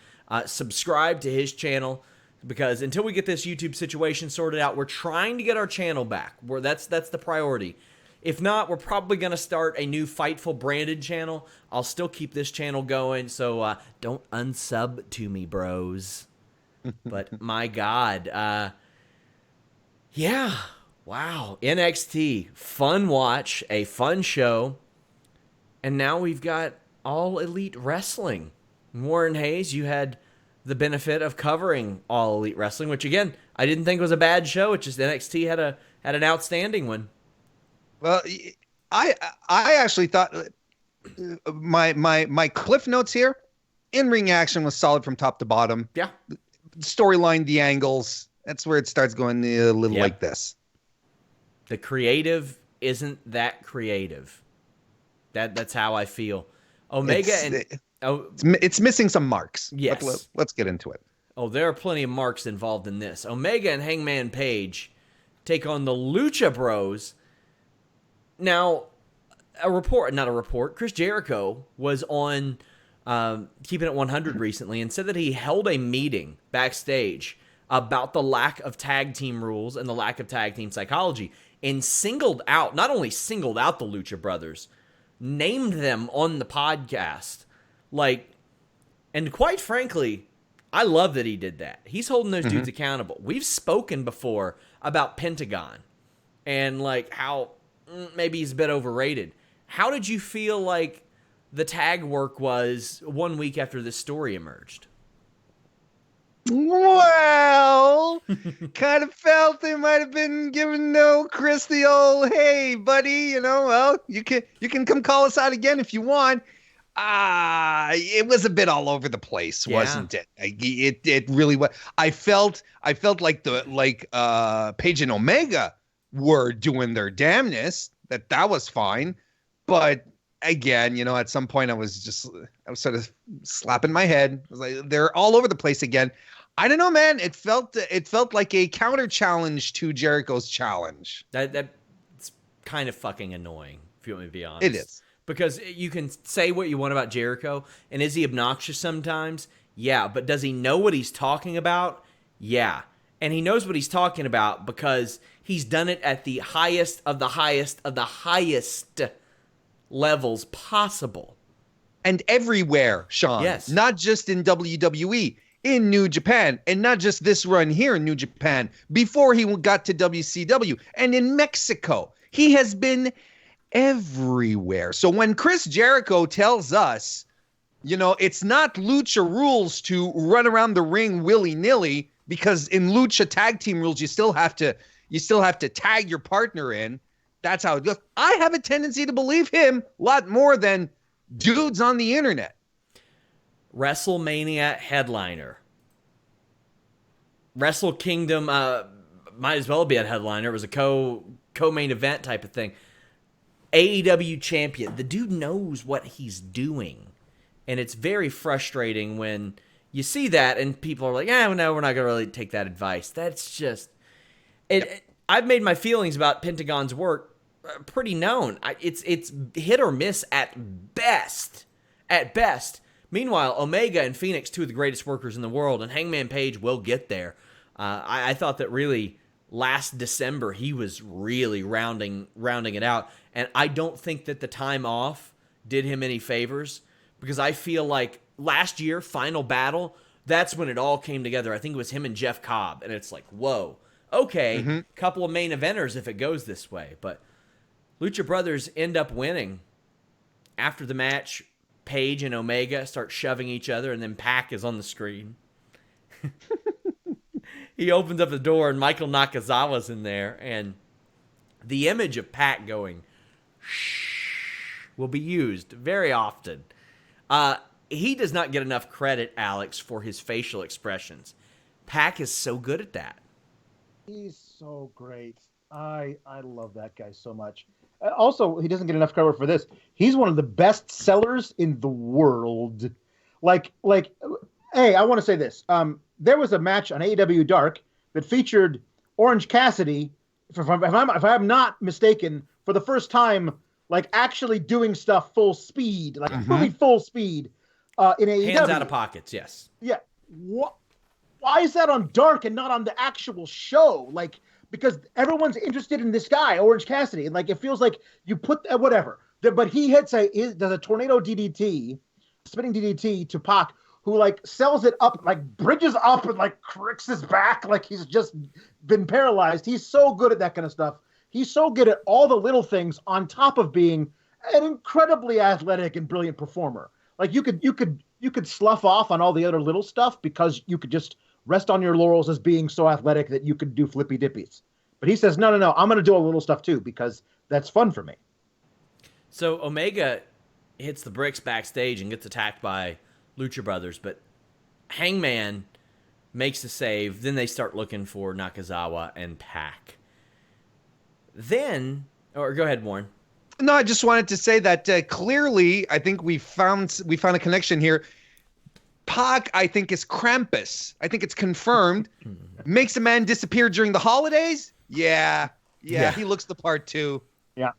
Subscribe to his channel, because until we get this YouTube situation sorted out, we're trying to get our channel back. That's the priority. If not, we're probably going to start a new Fightful branded channel. I'll still keep this channel going, so don't unsub to me, bros. But my God, yeah, wow, NXT, fun watch, a fun show, and now we've got All Elite Wrestling. Warren Hayes, you had the benefit of covering All Elite Wrestling, which again, I didn't think was a bad show. It's just NXT had an outstanding one. Well, I actually thought my cliff notes here, in-ring action was solid from top to bottom. Yeah. Storyline, the angles, that's where it starts going a little like this. The creative isn't that creative. That's how I feel. Omega it's missing some marks. Yes. Let's get into it. Oh, there are plenty of marks involved in this. Omega and Hangman Page take on the Lucha Bros. Now, Chris Jericho was on Keeping It 100 recently and said that he held a meeting backstage about the lack of tag team rules and the lack of tag team psychology, and not only singled out the Lucha Brothers, named them on the podcast. Like, And quite frankly, I love that he did that. He's holding those dudes accountable. We've spoken before about Pentagon and like how maybe he's a bit overrated. How did you feel like the tag work was 1 week after this story emerged? Well, kind of felt they might have been giving Chris the old, hey, buddy, well, you can come call us out again if you want. It was a bit all over the place, wasn't it? It really was. I felt like Paige and Omega were doing their damnness. That was fine, but again, at some point I was sort of slapping my head. I was like, they're all over the place again. I don't know, man. It felt like a counter challenge to Jericho's challenge. That's kind of fucking annoying, if you want me to be honest. It is. Because you can say what you want about Jericho, and is he obnoxious sometimes? Yeah, but does he know what he's talking about? Yeah. And he knows what he's talking about because he's done it at the highest of the highest of the highest levels possible. And everywhere, Sean. Yes. Not just in WWE, in New Japan, and not just this run here in New Japan, before he got to WCW, and in Mexico. He has been everywhere. So when Chris Jericho tells us, it's not Lucha rules to run around the ring willy-nilly, because in Lucha tag team rules, you still have to tag your partner in. That's how it goes. I have a tendency to believe him a lot more than dudes on the internet. WrestleMania headliner. Wrestle Kingdom might as well be a headliner. It was a co-main event type of thing. AEW champion. The dude knows what he's doing. And it's very frustrating when you see that and people are like, no, we're not going to really take that advice. That's just... I've made my feelings about Pentagon's work pretty known. It's hit or miss at best. At best. Meanwhile, Omega and Phoenix, two of the greatest workers in the world, and Hangman Page will get there. I thought that really last December he was really rounding it out. And I don't think that the time off did him any favors, because I feel like last year, Final Battle, that's when it all came together. I think it was him and Jeff Cobb, and it's like, whoa, okay, couple of main eventers if it goes this way. But Lucha Brothers end up winning. After the match, Page and Omega start shoving each other, and then Pac is on the screen. He opens up the door, and Michael Nakazawa's in there, and the image of Pac going, shh, will be used very often. He does not get enough credit, Alex, for his facial expressions. Pac is so good at that. He's so great. I love that guy so much. Also, he doesn't get enough cover for this. He's one of the best sellers in the world. Like, hey, I want to say this. There was a match on AEW Dark that featured Orange Cassidy, if I'm not mistaken, for the first time, like actually doing stuff full speed, like really full speed in AEW. Hands out of pockets, yes. Yeah. Why is that on Dark and not on the actual show? Like, because everyone's interested in this guy, Orange Cassidy, and like it feels like you put whatever. But he does a tornado DDT, spinning DDT to Pac, who like sells it up, like bridges up and like cricks his back like he's just been paralyzed. He's so good at that kind of stuff. He's so good at all the little things on top of being an incredibly athletic and brilliant performer. Like you could slough off on all the other little stuff because you could just rest on your laurels as being so athletic that you could do flippy dippies. But he says, no, I'm going to do a little stuff too because that's fun for me. So Omega hits the bricks backstage and gets attacked by Lucha Brothers, but Hangman makes the save. Then they start looking for Nakazawa and Pac. Then, or go ahead, Warren. No, I just wanted to say that clearly, I think we found a connection here. Pac, I think, is Krampus. I think it's confirmed. Makes a man disappear during the holidays. Yeah, he looks the part too. Yeah.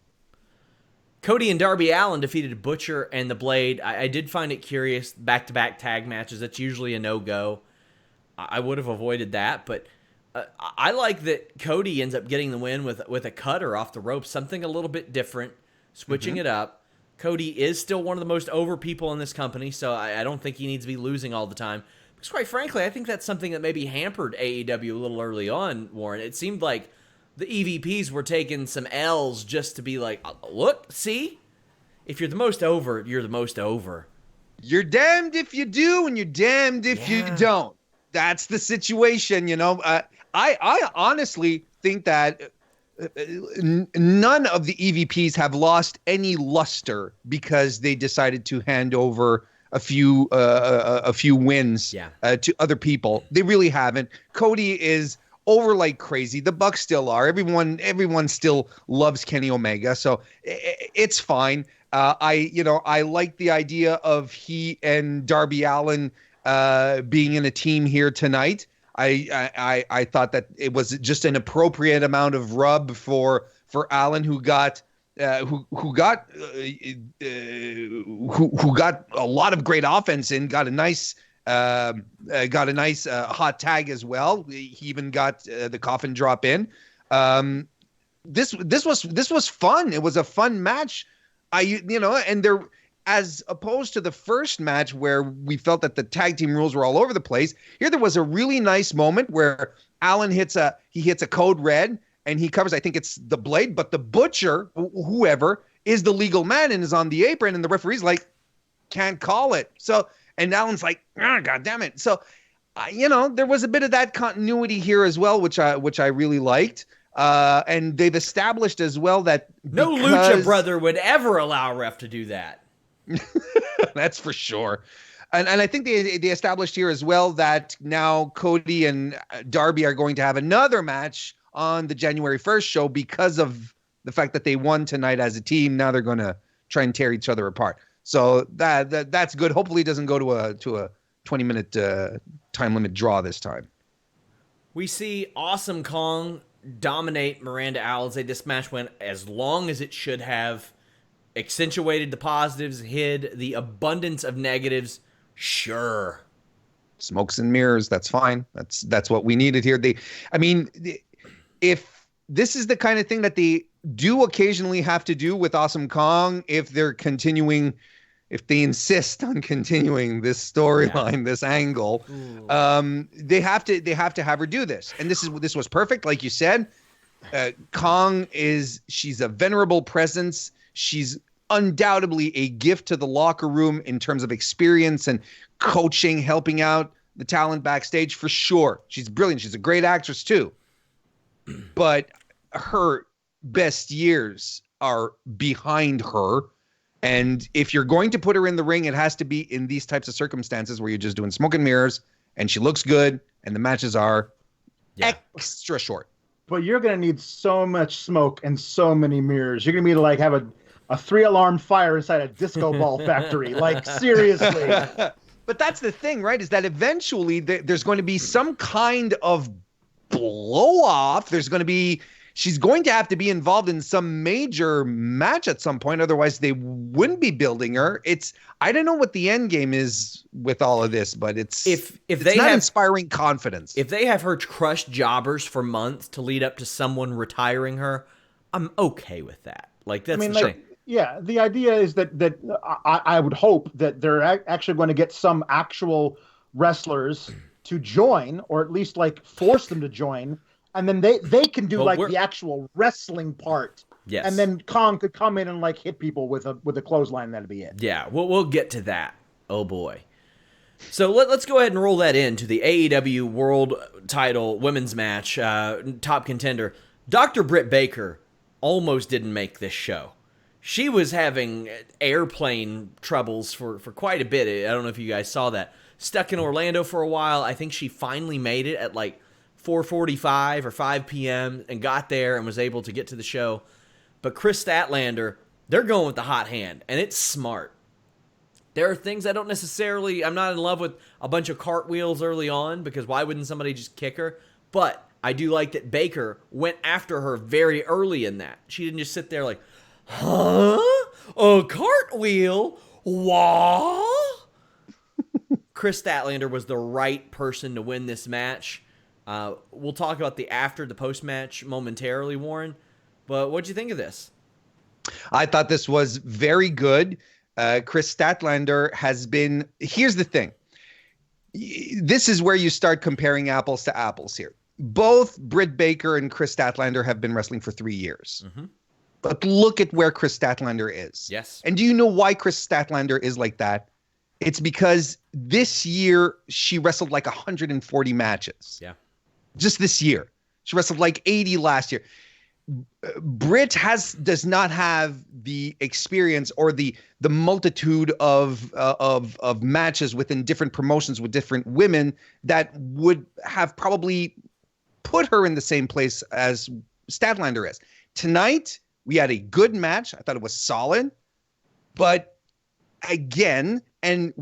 Cody and Darby Allin defeated Butcher and The Blade. I did find it curious, back-to-back tag matches. That's usually a no-go. I would have avoided that, but I like that Cody ends up getting the win with a cutter off the rope, something a little bit different, switching it up. Cody is still one of the most over people in this company, so I don't think he needs to be losing all the time. Because quite frankly, I think that's something that maybe hampered AEW a little early on, Warren. It seemed like the EVPs were taking some L's just to be like, look, see? If you're the most over, you're the most over. You're damned if you do, and you're damned if you don't. That's the situation, you know. I honestly think that none of the EVPs have lost any luster because they decided to hand over a few wins to other people. They really haven't. Cody is over like crazy. The Bucks still are. Everyone still loves Kenny Omega, so it's fine. I like the idea of he and Darby Allin being in a team here tonight. I thought that it was just an appropriate amount of rub for Allin, who got a lot of great offense in, got a nice hot tag as well. He even got the coffin drop in. This was fun. It was a fun match. And there, as opposed to the first match where we felt that the tag team rules were all over the place, here there was a really nice moment where Allin hits a code red and he covers, I think it's the Blade, but the Butcher, whoever, is the legal man and is on the apron, and the referee's like, can't call it. So, and Allen's like, God damn it. So, there was a bit of that continuity here as well, which I really liked. And they've established as well that no Lucha brother would ever allow a ref to do that. That's for sure. And I think they established here as well that now Cody and Darby are going to have another match on the January 1st show because of the fact that they won tonight as a team. Now they're going to try and tear each other apart. So that's good. Hopefully it doesn't go to a 20-minute time limit draw this time. We see Awesome Kong dominate Miranda Alizé. This match went as long as it should have, accentuated the positives, hid the abundance of negatives. Sure. Smokes and mirrors. That's fine. That's what we needed here. If this is the kind of thing that they do occasionally have to do with Awesome Kong, if they insist on continuing this storyline, this angle, they have to have her do this. And this was perfect, like you said. Kong she's a venerable presence. She's undoubtedly a gift to the locker room in terms of experience and coaching, helping out the talent backstage for sure. She's brilliant. She's a great actress too. But her best years are behind her. And if you're going to put her in the ring, it has to be in these types of circumstances where you're just doing smoke and mirrors and she looks good and the matches are extra short. But you're going to need so much smoke and so many mirrors. You're going to need to like have a 3-alarm fire inside a disco ball factory. Like, seriously. But that's the thing, right? Is that eventually there's going to be some kind of blow off. She's going to have to be involved in some major match at some point. Otherwise, they wouldn't be building her. I don't know what the end game is with all of this, but it's not inspiring confidence. If they have her crush jobbers for months to lead up to someone retiring her, I'm okay with that. Like, that's the thing. Yeah, the idea is that I would hope that they're actually going to get some actual wrestlers to join, or at least like force them to join. And then they can do the actual wrestling part. Yes. And then Kong could come in and like hit people with a clothesline. That'd be it. Yeah, we'll get to that. Oh boy. So let's go ahead and roll that into the AEW World Title Women's Match. Top contender Dr. Britt Baker almost didn't make this show. She was having airplane troubles for quite a bit. I don't know if you guys saw that. Stuck in Orlando for a while. I think she finally made it at like 4:45 or 5 p.m. and got there and was able to get to the show. But Chris Statlander, they're going with the hot hand, and it's smart. There are things I'm not in love with a bunch of cartwheels early on, because why wouldn't somebody just kick her? But I do like that Baker went after her very early in that. She didn't just sit there like, huh? A cartwheel? What? Chris Statlander was the right person to win this match. We'll talk about the post-match momentarily, Warren. But what'd you think of this? I thought this was very good. Chris Statlander has been. Here's the thing. This is where you start comparing apples to apples here. Both Britt Baker and Chris Statlander have been wrestling for 3 years. Mm-hmm. But look at where Chris Statlander is. Yes. And do you know why Chris Statlander is like that? It's because this year she wrestled like 140 matches. Yeah. Just this year. She wrestled like 80 last year. Britt does not have the experience or the multitude of matches within different promotions with different women that would have probably put her in the same place as Statlander is. Tonight, we had a good match. I thought it was solid. But again, and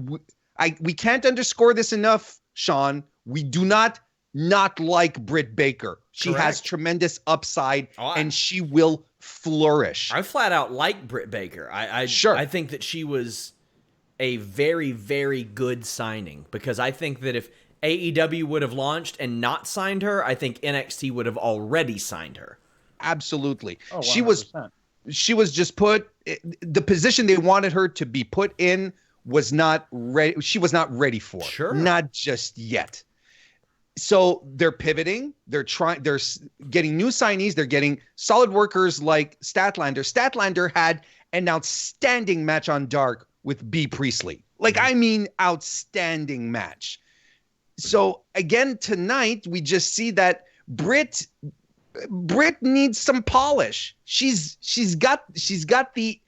we can't underscore this enough, Sean, we do not like Britt Baker. She Correct. has tremendous upside, and she will flourish. I flat out like Britt Baker. I think that she was a very, very good signing, because I think that if AEW would have launched and not signed her, I think NXT would have already signed her. Absolutely. Oh, She was just put, the position they wanted her to be put in was not ready. She was not ready for it. Sure. Not just yet. So they're pivoting. They're getting new signees. They're getting solid workers like Statlander. Statlander had an outstanding match on Dark with B. Priestley. I mean, outstanding match. So again, tonight we just see that Britt needs some polish. She's got the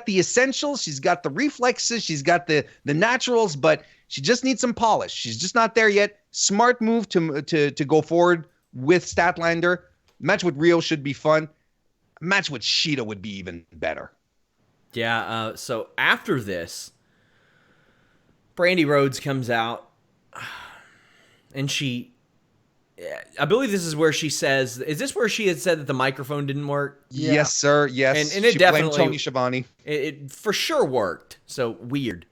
essentials. She's got the reflexes. She's got the naturals, but she just needs some polish. She's just not there yet. Smart move to go forward with Statlander. Match with Rhea should be fun. Match with Shida would be even better. Yeah. So after this, Brandy Rhodes comes out, and I believe this is where she says, is this where she had said that the microphone didn't work? Yeah. Yes, sir. Yes. And it she definitely, blamed Tony Schiavone. It for sure worked. So weird.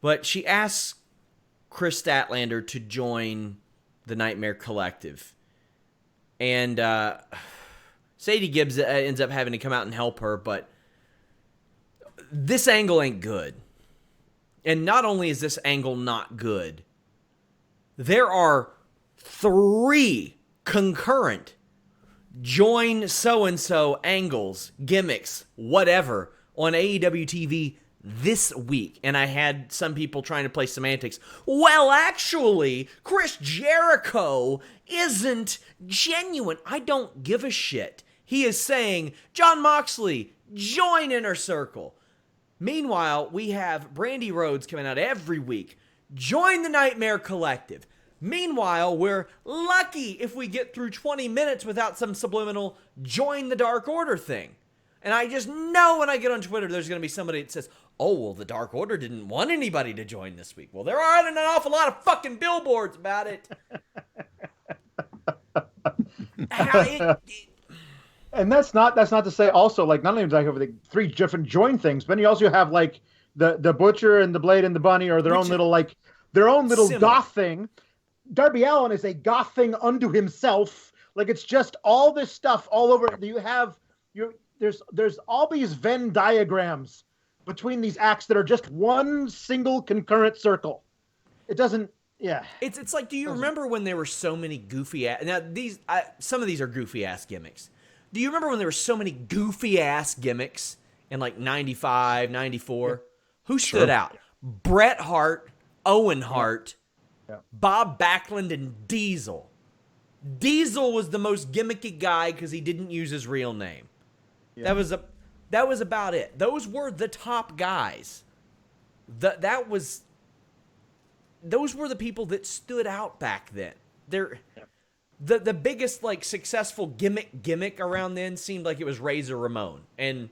But she asks Chris Statlander to join the Nightmare Collective. And Sadie Gibbs ends up having to come out and help her, but this angle ain't good. And not only is this angle not good, there are 3 concurrent join so-and-so angles, gimmicks, whatever, on AEW TV this week. And I had some people trying to play semantics. Well, actually, Chris Jericho isn't genuine. I don't give a shit. He is saying, Jon Moxley, join Inner Circle. Meanwhile, we have Brandy Rhodes coming out every week. Join the Nightmare Collective. Meanwhile, we're lucky if we get through 20 minutes without some subliminal join the Dark Order thing. And I just know when I get on Twitter, there's going to be somebody that says, oh, well, the Dark Order didn't want anybody to join this week. Well, there aren't an awful lot of fucking billboards about it. And that's not to say also, not only do I have the 3 different join things, but you also have the Butcher and the Blade and the Bunny are their own little goth thing. Darby Allin is a goth thing unto himself. It's just all this stuff all over. There's all these Venn diagrams between these acts that are just one single concurrent circle. It doesn't. Yeah. It's like, do you remember when there were so many goofy ass? Now some of these are goofy ass gimmicks. Do you remember when there were so many goofy ass gimmicks in 95, 94? Yeah. Who stood out? Bret Hart, Owen Hart, Bob Backlund, and Diesel. Diesel was the most gimmicky guy because he didn't use his real name. Yeah. That was about it. Those were the top guys. Those were the people that stood out back then. The biggest successful gimmick around then seemed like it was Razor Ramon. And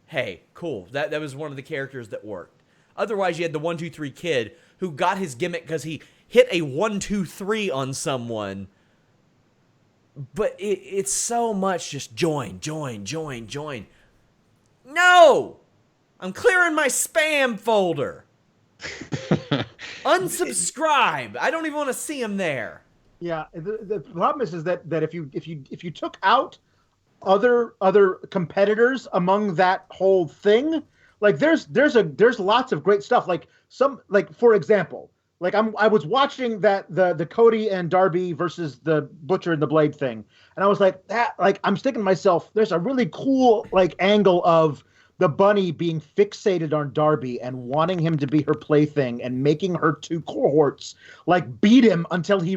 hey, cool. That was one of the characters that worked. Otherwise, you had the 1-2-3 Kid who got his gimmick because he hit a 1-2-3 on someone. But it's so much just join. No! I'm clearing my spam folder. Unsubscribe. I don't even want to see him there. Yeah, the problem is that if you took out other competitors among that whole thing. Like there's lots of great stuff. Like for example, like I was watching the Cody and Darby versus the Butcher and the Blade thing, and I was like I'm thinking to myself, there's a really cool like angle of the bunny being fixated on Darby and wanting him to be her plaything and making her two cohorts like beat him until he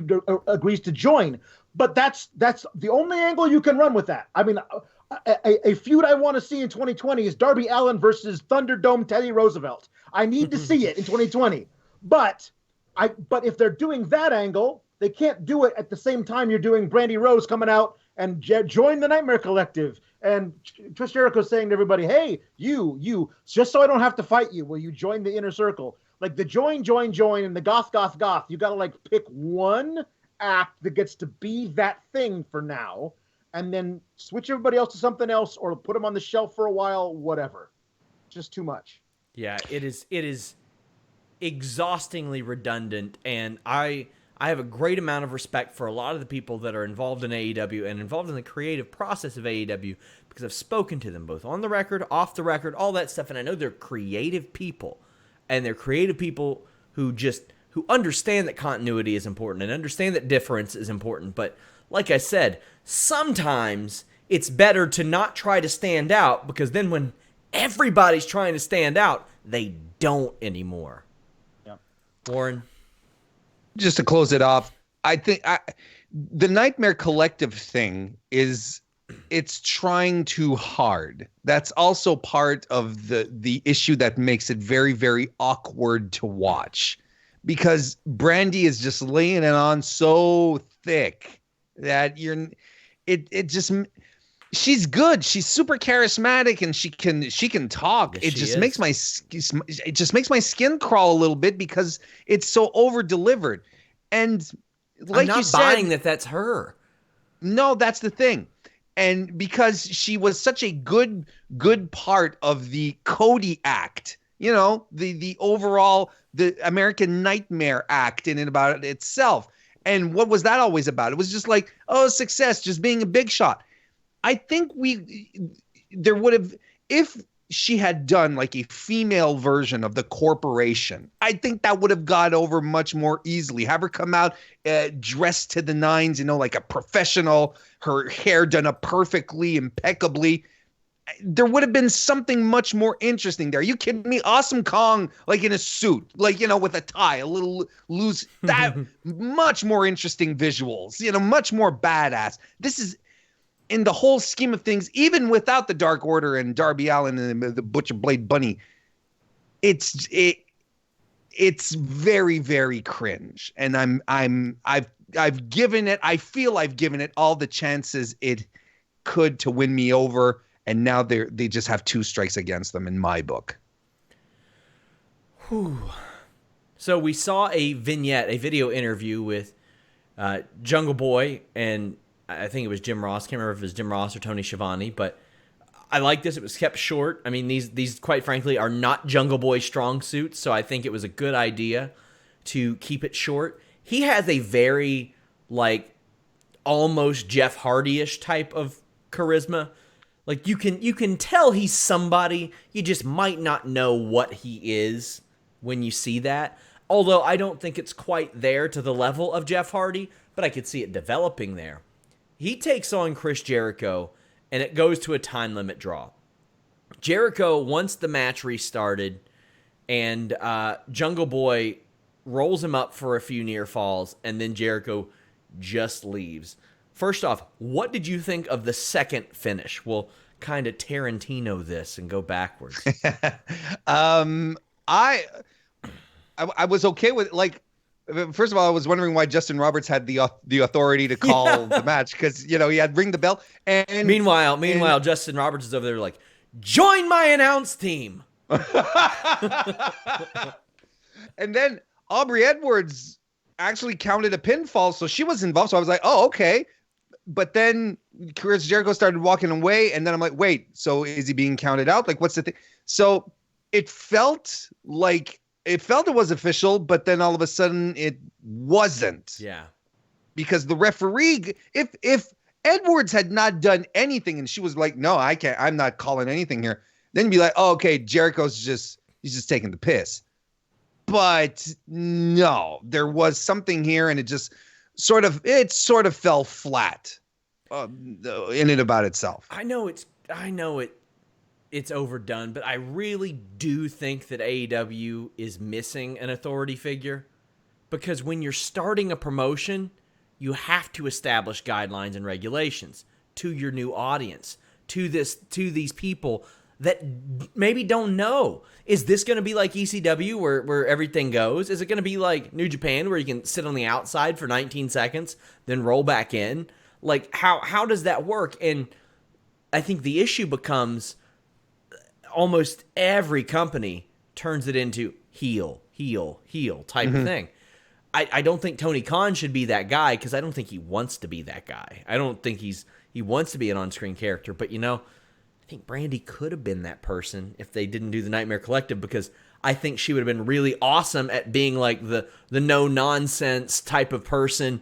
agrees to join. But that's the only angle you can run with that. I mean, a feud I want to see in 2020 is Darby Allin versus Thunderdome Teddy Roosevelt. I need to see it in 2020. But if they're doing that angle, they can't do it at the same time you're doing Brandy Rose coming out and join the Nightmare Collective. And Chris Jericho saying to everybody, hey, you, just so I don't have to fight you, will you join the Inner Circle? Like the join, and the goth. You got to like pick one act that gets to be that thing for now, and then switch everybody else to something else or put them on the shelf for a while, whatever. Just too much. Yeah, it is exhaustingly redundant, and I have a great amount of respect for a lot of the people that are involved in AEW and involved in the creative process of AEW, because I've spoken to them both on the record, off the record, all that stuff, and I know they're creative people, and they're creative people who understand that continuity is important and understand that difference is important. But like I said, sometimes it's better to not try to stand out, because then when everybody's trying to stand out, they don't anymore. Yeah. Warren? Just to close it off, I think the Nightmare Collective thing it's trying too hard. That's also part of the issue that makes it very, very awkward to watch, because Brandy is just laying it on so thick that she's good. She's super charismatic and she can talk. Yes, it just makes my skin crawl a little bit because it's so over delivered. And like I'm not you said, buying that's her. No, that's the thing. And because she was such a good part of the Cody act, the overall, the American Nightmare act in and about it itself. And what was that always about? It was just like, oh, success, just being a big shot. I think there would have, if she had done like a female version of the Corporation, I think that would have got over much more easily. Have her come out dressed to the nines, like a professional, her hair done up perfectly, impeccably. There would have been something much more interesting there. Are you kidding me? Awesome Kong, like in a suit, like, with a tie, a little loose, that much more interesting visuals, much more badass. This is, in the whole scheme of things, even without the Dark Order and Darby Allin and the Butcher Blade Bunny, it's very, very cringe. And I've given it, I feel I've given it all the chances it could to win me over, and now they just have two strikes against them in my book. Whew. So we saw a video interview with Jungle Boy and I think it was Jim Ross. Can't remember if it was Jim Ross or Tony Schiavone, but I like this. It was kept short. I mean, these quite frankly are not Jungle Boy strong suits, so I think it was a good idea to keep it short. He has a very like almost Jeff Hardy-ish type of charisma. Like you can tell he's somebody. You just might not know what he is when you see that. Although I don't think it's quite there to the level of Jeff Hardy, but I could see it developing there. He takes on Chris Jericho, and it goes to a time limit draw. Jericho, once the match restarted, and Jungle Boy rolls him up for a few near falls, and then Jericho just leaves. First off, what did you think of the second finish? We'll kind of Tarantino this and go backwards. I was okay with, like, first of all, I was wondering why Justin Roberts had the authority to call the match, because he had ring the bell. And meanwhile, Justin Roberts is over there like, join my announce team. And then Aubrey Edwards actually counted a pinfall, so she was involved. So I was like, oh, okay. But then Chris Jericho started walking away, and then I'm like, wait, so is he being counted out? Like, what's the thing? So it felt it was official, but then all of a sudden it wasn't. Yeah. Because the referee, if Edwards had not done anything, and she was like, "No, I can't. I'm not calling anything here." Then you'd be like, "Oh, okay, he's just taking the piss." But no, there was something here, and it sort of fell flat in and about itself. I know it's overdone, but I really do think that AEW is missing an authority figure, because when you're starting a promotion, you have to establish guidelines and regulations to your new audience, to these people that maybe don't know. Is this going to be like ECW where everything goes? Is it going to be like New Japan where you can sit on the outside for 19 seconds, then roll back in? Like, how does that work? And I think the issue becomes almost every company turns it into heel type of thing. I don't think Tony Khan should be that guy, because I don't think he wants to be that guy. I don't think he wants to be an on-screen character. But, I think Brandy could have been that person if they didn't do the Nightmare Collective, because I think she would have been really awesome at being like the no-nonsense type of person.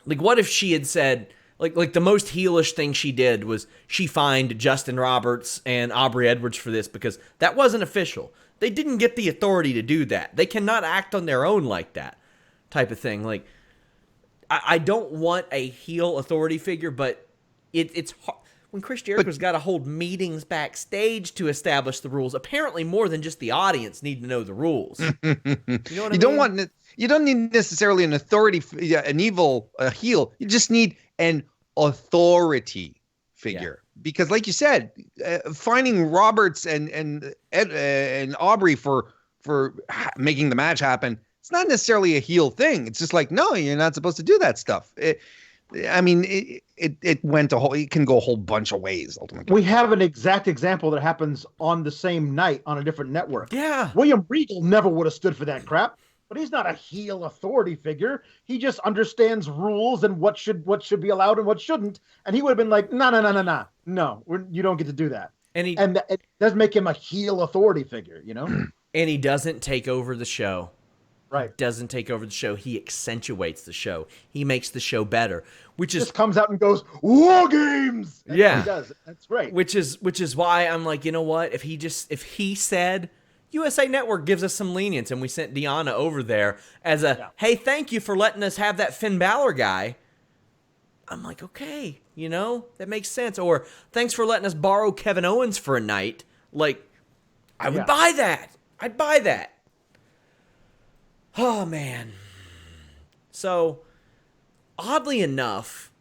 Like, what if she had said, like the most heelish thing she did was she fined Justin Roberts and Aubrey Edwards for this, because that wasn't official. They didn't get the authority to do that. They cannot act on their own like that type of thing. Like, I don't want a heel authority figure, but it's hard. When Chris Jericho's got to hold meetings backstage to establish the rules, apparently more than just the audience need to know the rules. You know what I mean? You don't need necessarily an authority, a heel. You just need an authority figure. Yeah. Because, like you said, finding Roberts and Aubrey for making the match happen, it's not necessarily a heel thing. It's just like, no, you're not supposed to do that stuff. It can go a whole bunch of ways ultimately. We have an exact example that happens on the same night on a different network. Yeah. William Regal never would have stood for that crap, but he's not a heel authority figure. He just understands rules and what should be allowed and what shouldn't. And he would have been like, no, you don't get to do that. And it does make him a heel authority figure, And he doesn't take over the show. Right. He doesn't take over the show. He accentuates the show. He makes the show better, which is just comes out and goes, War Games. That's what he does. That's great. Which is why I'm like, you know what? If he said USA Network gives us some lenience and we sent Deanna over there as hey, thank you for letting us have that Finn Balor guy, I'm like, okay, that makes sense. Or thanks for letting us borrow Kevin Owens for a night. Like, I would buy that. I'd buy that. Oh, man. So, oddly enough,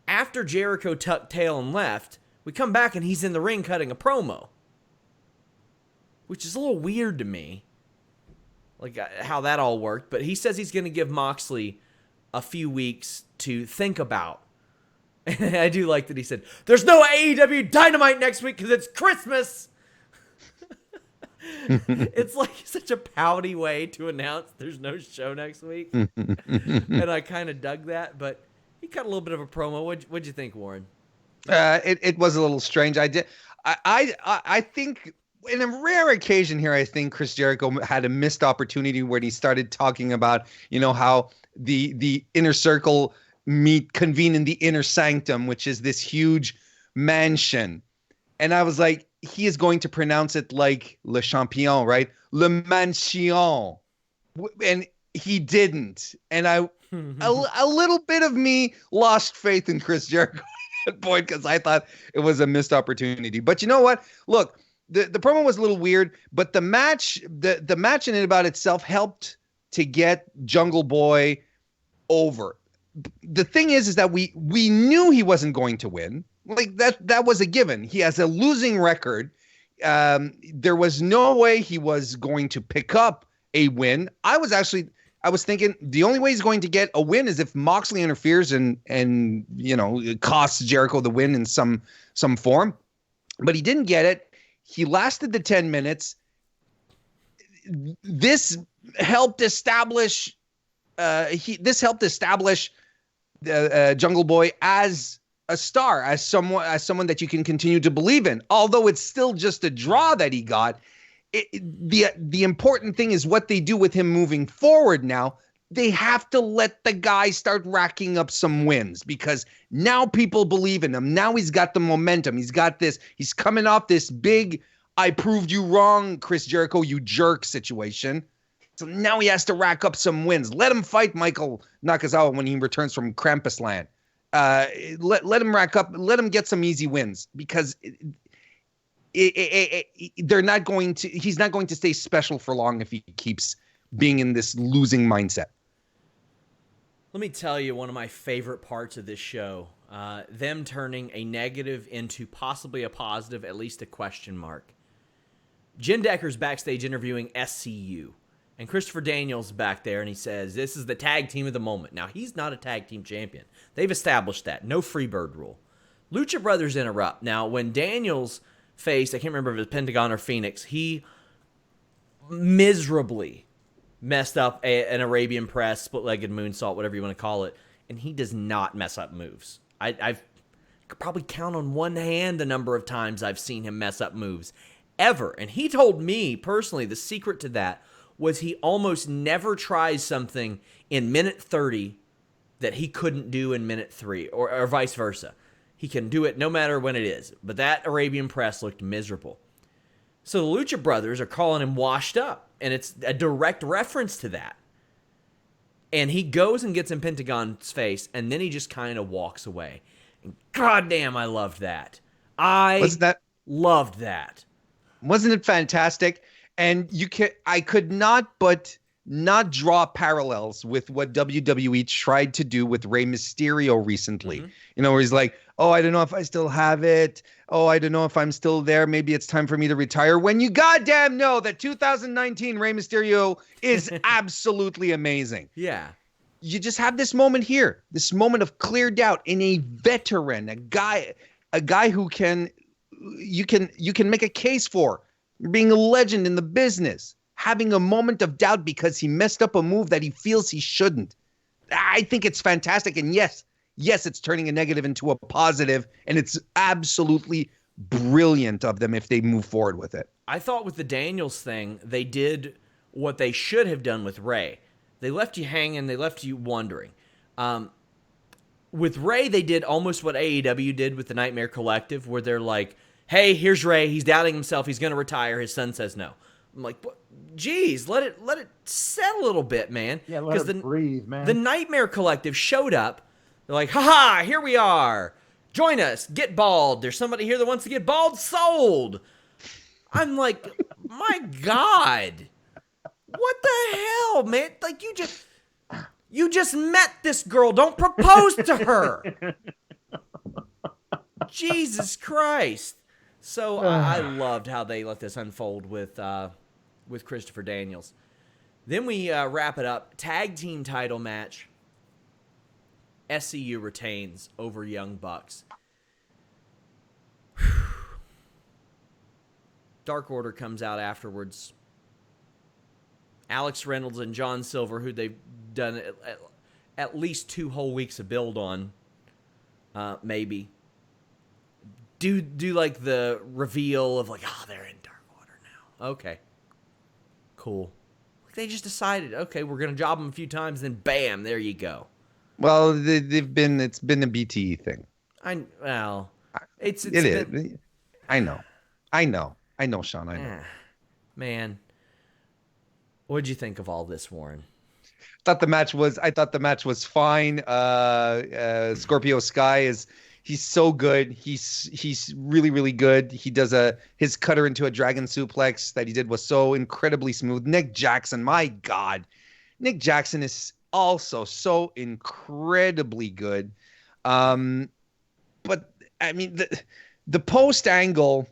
after Jericho tucked tail and left, we come back and he's in the ring cutting a promo, which is a little weird to me, like how that all worked. But he says he's going to give Moxley a few weeks to think about. And I do like that he said, there's no AEW Dynamite next week because it's Christmas. It's like such a pouty way to announce there's no show next week. And I kind of dug that, but he cut a little bit of a promo. What'd you think, Warren? It was a little strange. I think in a rare occasion here, I think Chris Jericho had a missed opportunity when he started talking about, how the inner circle convene in the inner sanctum, which is this huge mansion. And I was like, he is going to pronounce it like Le Champion, right? Le Mansion. And he didn't. And a little bit of me lost faith in Chris Jericho at that point, because I thought it was a missed opportunity. But you know what? Look, the promo was a little weird, but the match in and about itself helped to get Jungle Boy over. The thing is that we knew he wasn't going to win. Like that was a given. He has a losing record. There was no way he was going to pick up a win. I was thinking the only way he's going to get a win is if Moxley interferes and costs Jericho the win in some form. But he didn't get it. He lasted the 10 minutes. This helped establish Jungle Boy as a star, as someone that you can continue to believe in. Although it's still just a draw that he got, the important thing is what they do with him moving forward now. they have to let the guy start racking up some wins because now people believe in him. Now he's got the momentum. He's got this. He's coming off this big, I proved you wrong, Chris Jericho, you jerk situation. So now he has to rack up some wins. Let him fight Michael Nakazawa when he returns from Krampus Land. Let him rack up. Let him get some easy wins because they're not going to. He's not going to stay special for long if he keeps being in this losing mindset. Let me tell you one of my favorite parts of this show, them turning a negative into possibly a positive, at least a question mark. Jen Decker's backstage interviewing SCU, and Christopher Daniels back there, and he says, this is the tag team of the moment. Now, he's not a tag team champion. They've established that. No Freebird rule. Lucha Brothers interrupt. Now, when Daniels faced, I can't remember if it was Pentagon or Phoenix, he miserably messed up an Arabian press, split-legged moonsault, whatever you want to call it, and he does not mess up moves. I could probably count on one hand the number of times I've seen him mess up moves, ever. And he told me, personally, the secret to that was he almost never tries something in minute 30 that he couldn't do in minute 3, or vice versa. He can do it no matter when it is, but that Arabian press looked miserable. So the Lucha Brothers are calling him washed up, and it's a direct reference to that. And he goes and gets in Pentagon's face, and then he just kind of walks away. And goddamn, I loved that. Loved that. Wasn't it fantastic? And I could not but not draw parallels with what WWE tried to do with Rey Mysterio recently. Mm-hmm. Where he's like, oh, I don't know if I still have it. Oh, I don't know if I'm still there. Maybe it's time for me to retire. When you goddamn know that 2019 Rey Mysterio is absolutely amazing. Yeah. You just have this moment here, this moment of clear doubt in a veteran, a guy who you can make a case for being a legend in the business, having a moment of doubt because he messed up a move that he feels he shouldn't. I think it's fantastic. And yes, it's turning a negative into a positive, and it's absolutely brilliant of them if they move forward with it. I thought with the Daniels thing, they did what they should have done with Rey. They left you hanging. They left you wondering. With Rey, they did almost what AEW did with the Nightmare Collective, where they're like, hey, here's Rey. He's doubting himself. He's going to retire. His son says no. I'm like, geez, let it set a little bit, man. Yeah, let it breathe, man. The Nightmare Collective showed up. They're like, ha-ha, here we are. Join us. Get bald. There's somebody here that wants to get bald. Sold. I'm like, my God. What the hell, man? Like, you just met this girl. Don't propose to her. Jesus Christ. So I loved how they let this unfold with Christopher Daniels. Then we wrap it up. Tag team title match. SCU retains over Young Bucks. Dark Order comes out afterwards. Alex Reynolds and John Silver, who they've done at least 2 whole weeks of build on, maybe. Do like the reveal of like, oh, they're in Dark Order now. Okay. Cool. They just decided, okay, we're going to job them a few times, then bam, there you go. Well, it's been a BTE thing. It is. I know, Sean, I know. Man. What'd you think of all this, Warren? I thought the match was fine. Scorpio Sky he's so good. He's really, really good. He does his cutter into a dragon suplex that he did was so incredibly smooth. Nick Jackson, my God. Nick Jackson is also so incredibly good. But I mean, the post angle,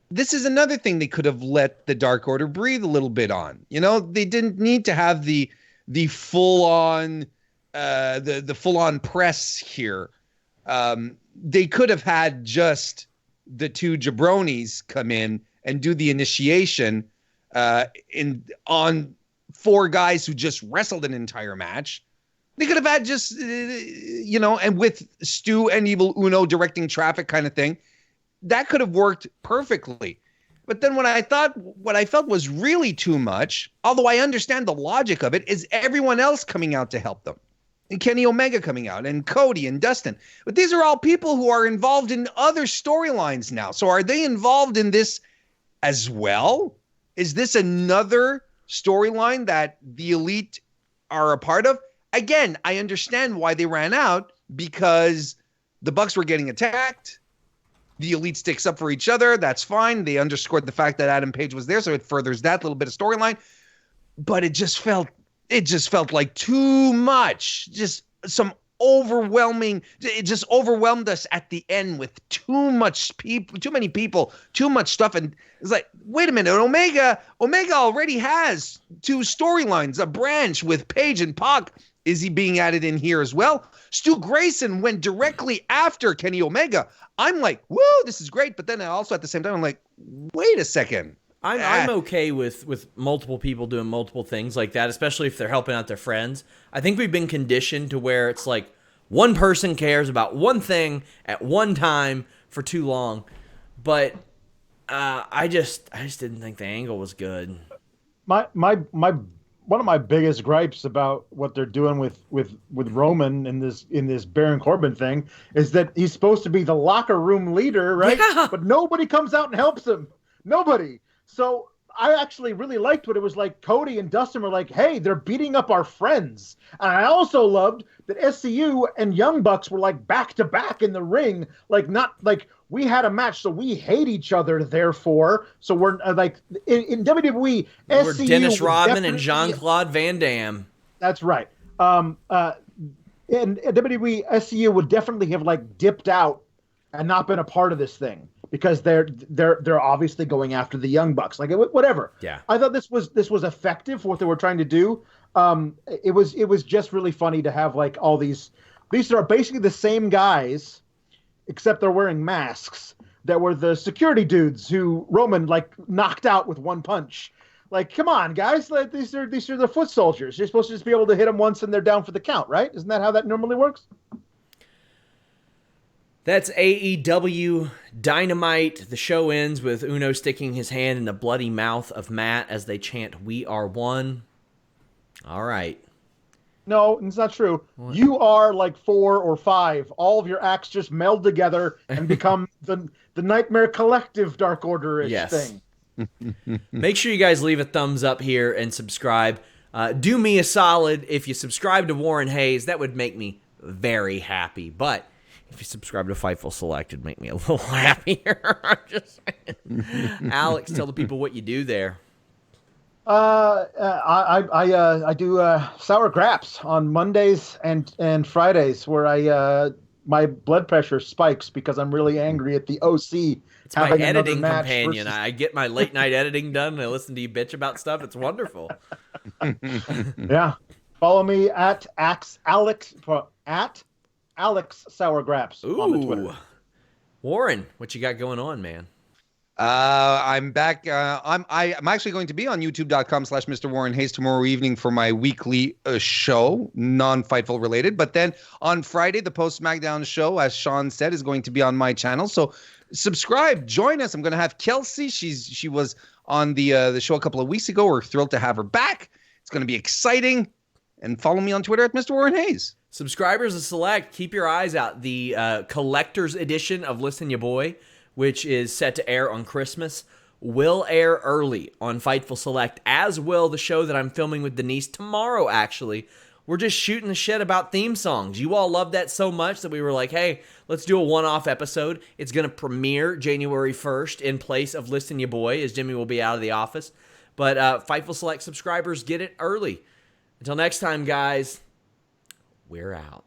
this is another thing they could have let the Dark Order breathe a little bit on. They didn't need to have the full on the full on press here. They could have had just the 2 jabronis come in and do the initiation on 4 guys who just wrestled an entire match. They could have had just, and with Stu and Evil Uno directing traffic kind of thing. That could have worked perfectly. But then what I felt was really too much, although I understand the logic of it, is everyone else coming out to help them. And Kenny Omega coming out, and Cody and Dustin. But these are all people who are involved in other storylines now. So are they involved in this as well? Is this another storyline that the Elite are a part of? Again, I understand why they ran out, because the Bucks were getting attacked. The Elite sticks up for each other. That's fine. They underscored the fact that Adam Page was there, so it furthers that little bit of storyline. But it just felt like too much. Just some overwhelming. It just overwhelmed us at the end with too many people, too much stuff. And it's like, wait a minute, Omega already has 2 storylines, a branch with Page and Pac. Is he being added in here as well? Stu Grayson went directly after Kenny Omega. I'm like, whoa, this is great. But then I also at the same time, I'm like, wait a second. I'm okay with multiple people doing multiple things like that, especially if they're helping out their friends. I think we've been conditioned to where it's like one person cares about one thing at one time for too long. But I just didn't think the angle was good. My one of my biggest gripes about what they're doing with Roman in this Baron Corbin thing is that he's supposed to be the locker room leader, right? Yeah. But nobody comes out and helps him. Nobody. So I actually really liked what it was like. Cody and Dustin were like, hey, they're beating up our friends. And I also loved that SCU and Young Bucks were like back to back in the ring. Like, not like we had a match, so we hate each other, therefore. So we're like in WWE, We're SCU. Dennis Rodman and Jean-Claude Van Damme. That's right. In WWE, SCU would definitely have like dipped out and not been a part of this thing, because they're obviously going after the Young Bucks. Like, whatever. Yeah. I thought this was effective for what they were trying to do. It was just really funny to have like all these are basically the same guys, except they're wearing masks, that were the security dudes who Roman like knocked out with one punch. Like, come on, guys! Like, these are the foot soldiers. You're supposed to just be able to hit them once and they're down for the count, right? Isn't that how that normally works? That's AEW Dynamite. The show ends with Uno sticking his hand in the bloody mouth of Matt as they chant, "We are one." All right. No, it's not true. What? You are like 4 or 5. All of your acts just meld together and become the Nightmare Collective Dark Order-ish thing. Make sure you guys leave a thumbs up here and subscribe. Do me a solid. If you subscribe to Warren Hayes, that would make me very happy. But if you subscribe to Fightful Select, it'd make me a little happier. I'm just saying. Alex, tell the people what you do there. I do sour graps on Mondays and Fridays, where my blood pressure spikes because I'm really angry at the OC. It's my editing companion. I get my late night editing done and I listen to you bitch about stuff. It's wonderful. Yeah. Follow me at Alex Sour Graps on the Twitter. Warren, what you got going on, man? I'm back. I'm actually going to be on youtube.com/Mr. Warren Hayes tomorrow evening for my weekly show, non-Fightful related. But then on Friday, the post SmackDown show, as Sean said, is going to be on my channel. So subscribe, join us. I'm going to have Kelsey. She was on the show a couple of weeks ago. We're thrilled to have her back. It's going to be exciting. And follow me on Twitter at Mr. Warren Hayes. Subscribers of Select, keep your eyes out. The collector's edition of Listen Ya Boy, which is set to air on Christmas, will air early on Fightful Select, as will the show that I'm filming with Denise tomorrow, actually. We're just shooting the shit about theme songs. You all love that so much that we were like, hey, let's do a one-off episode. It's going to premiere January 1st in place of Listen Ya Boy, as Jimmy will be out of the office. But Fightful Select subscribers get it early. Until next time, guys, we're out.